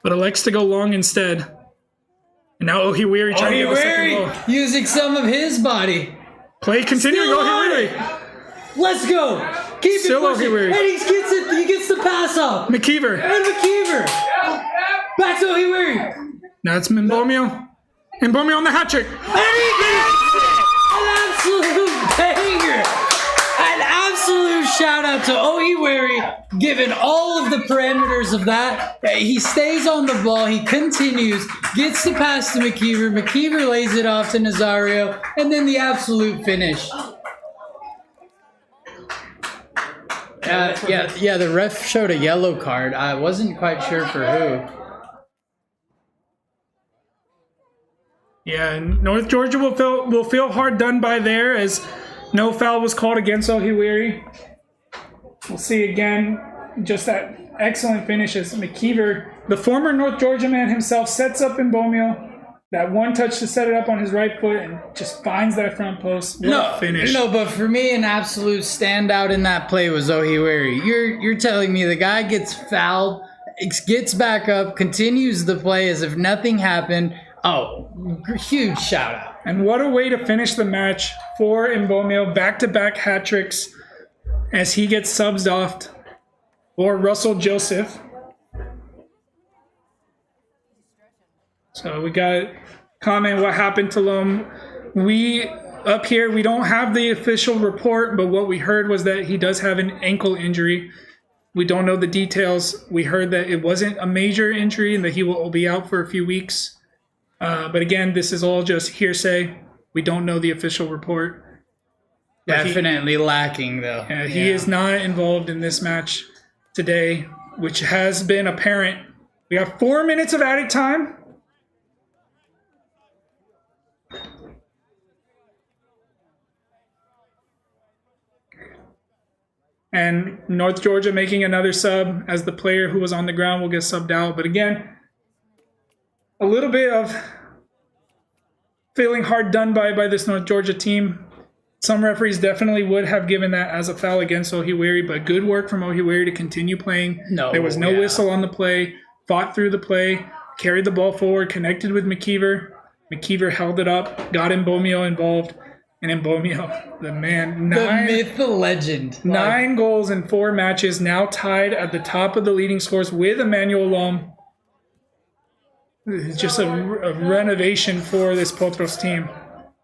but elects to go long instead. And now Ohiwiri trying to get the second goal. Using some of his body. Play continuing. Ohiwiri. Let's go. Keep Still it pushing. Ohiwiri. And he gets the pass off. McKeever. And McKeever. Back to Ohiwiri. Now it's Mbomio. Mbomio on the hat trick. And he gets it. An absolute banger. An absolute shout out to Ohiwiri, given all of the parameters of that. He stays on the ball. He continues, gets the pass to McKeever. McKeever lays it off to Nazario, and then the absolute finish. Yeah, the ref showed a yellow card. I wasn't quite sure for who. Yeah, and North Georgia will feel hard done by there, as no foul was called against Ohiwiri. We'll see again just that excellent finish as McKeever, the former North Georgia man himself, sets up Mbomio. That one touch to set it up on his right foot and just finds that front post. What a finish. No, but for me, an absolute standout in that play was Ohiwiri. You're telling me the guy gets fouled, gets back up, continues the play as if nothing happened. Oh, huge shout out. And what a way to finish the match for Mbomio. Back-to-back hat tricks as he gets subs off for Russell Joseph. So we got comment what happened to Loam. We up here, we don't have the official report, but what we heard was that he does have an ankle injury. We don't know the details. We heard that it wasn't a major injury and that he will be out for a few weeks. But again, this is all just hearsay. We don't know the official report. But Definitely lacking, though. he is not involved in this match today, which has been apparent. We have 4 minutes of added time. And North Georgia making another sub, as the player who was on the ground will get subbed out. But again, a little bit of feeling hard done by this North Georgia team. Some referees definitely would have given that as a foul against Ohiweri, but good work from Ohiweri to continue playing. There was no whistle on the play, fought through the play, carried the ball forward, connected with McKeever. McKeever held it up, got Mbomio involved, and Mbomio, the man, The myth, the legend. 9 goals in 4 matches, now tied at the top of the leading scores with Emmanuel Lom. It's just a renovation for this Potros team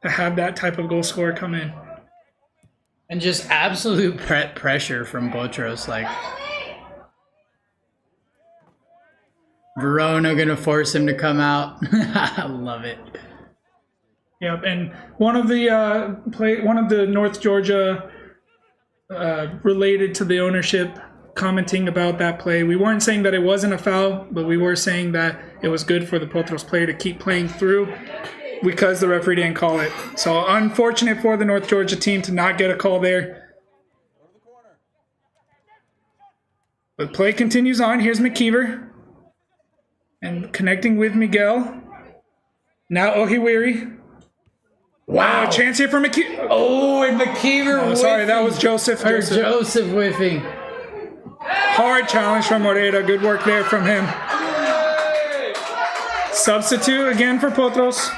to have that type of goal scorer come in. And just absolute pressure from Potros. Like, Verona going to force him to come out. I love it. Yep, and one of the North Georgia related to the ownership commenting about that play. We weren't saying that it wasn't a foul, but we were saying that it was good for the Potros player to keep playing through because the referee didn't call it. So unfortunate for the North Georgia team to not get a call there. But play continues on. Here's McKeever. And connecting with Miguel. Now Ohiweri. Wow, a chance here for McKeever. Oh, and McKeever whiffing. Sorry, that was Joseph. Joseph whiffing. Hard challenge from Moreda. Good work there from him. Substitute again for Potros.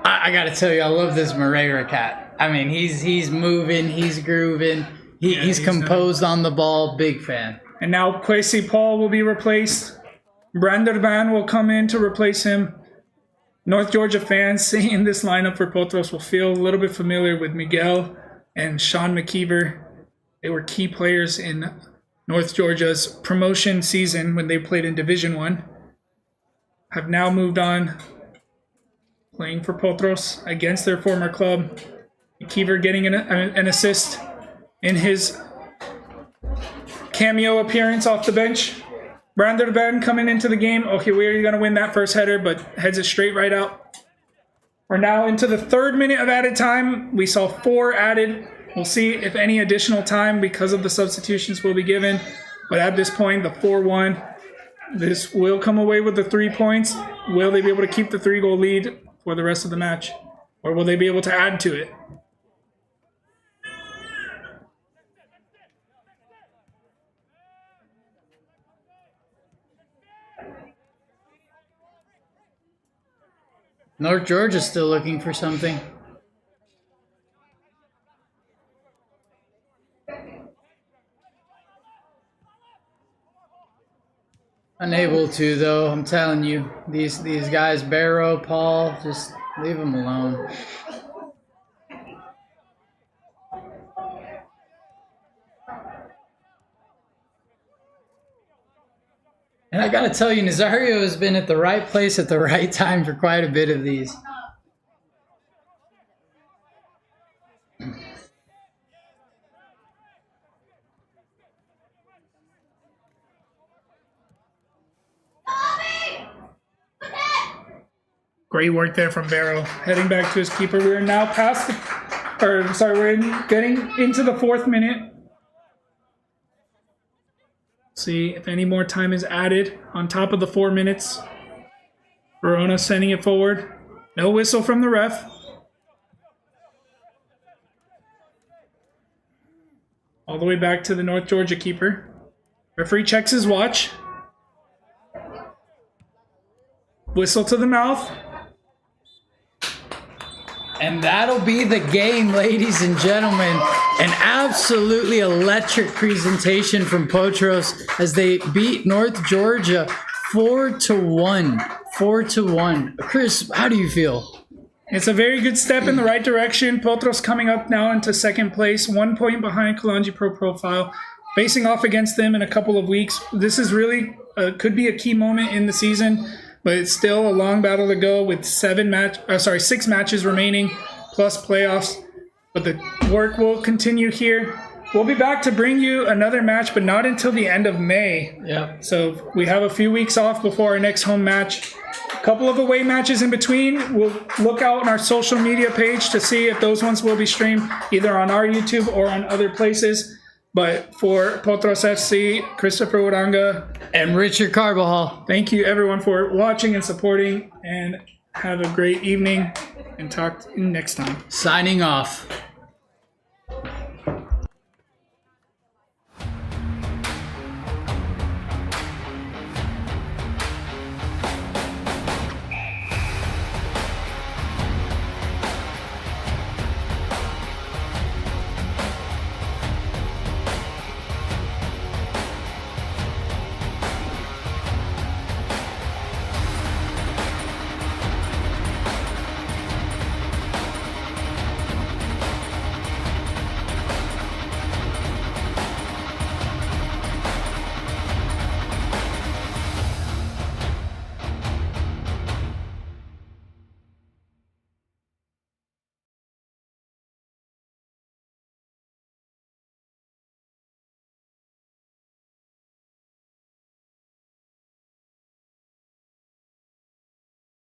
I got to tell you, I love this Moreira cat. I mean, he's moving, he's grooving, he's composed on the ball. Big fan. And now Kwesi Paul will be replaced. Brander Van will come in to replace him. North Georgia fans seeing this lineup for Potros will feel a little bit familiar with Miguel and Sean McKeever. They were key players in North Georgia's promotion season when they played in Division I. Have now moved on, playing for Potros against their former club. McKeever getting an assist in his cameo appearance off the bench. Brander Ben coming into the game. Ohiweri going to win that first header, but heads it straight right out. We're now into the 3rd minute of added time. We saw 4 added. We'll see if any additional time because of the substitutions will be given. But at this point, the 4-1, this will come away with the 3 points. Will they be able to keep the 3-goal lead for the rest of the match? Or will they be able to add to it? North Georgia's still looking for something. Unable to, though. I'm telling you, these guys, Barrow, Paul, just leave them alone. And I got to tell you, Nazario has been at the right place at the right time for quite a bit of these. Great work there from Barrow. Heading back to his keeper. We are now past we're getting into the 4th minute. See if any more time is added on top of the 4 minutes. Verona sending it forward. No whistle from the ref. All the way back to the North Georgia keeper. Referee checks his watch. Whistle to the mouth. And that'll be the game, ladies and gentlemen. An absolutely electric presentation from Potros as they beat North Georgia 4-1. 4-1. Chris, how do you feel? It's a very good step in the right direction. Potros coming up now into second place, 1 point behind Kalanji Pro Profile, facing off against them in a couple of weeks. This is really could be a key moment in the season, but it's still a long battle to go with 6 matches remaining plus playoffs. But the work will continue here. We'll be back to bring you another match, but not until the end of May. Yeah. So we have a few weeks off before our next home match. A couple of away matches in between. We'll look out on our social media page to see if those ones will be streamed either on our YouTube or on other places. But for Potros FC, Christopher Uranga, And Richard Carbajal. thank you everyone for watching and supporting, and have a great evening, and talk to you next time. Signing off.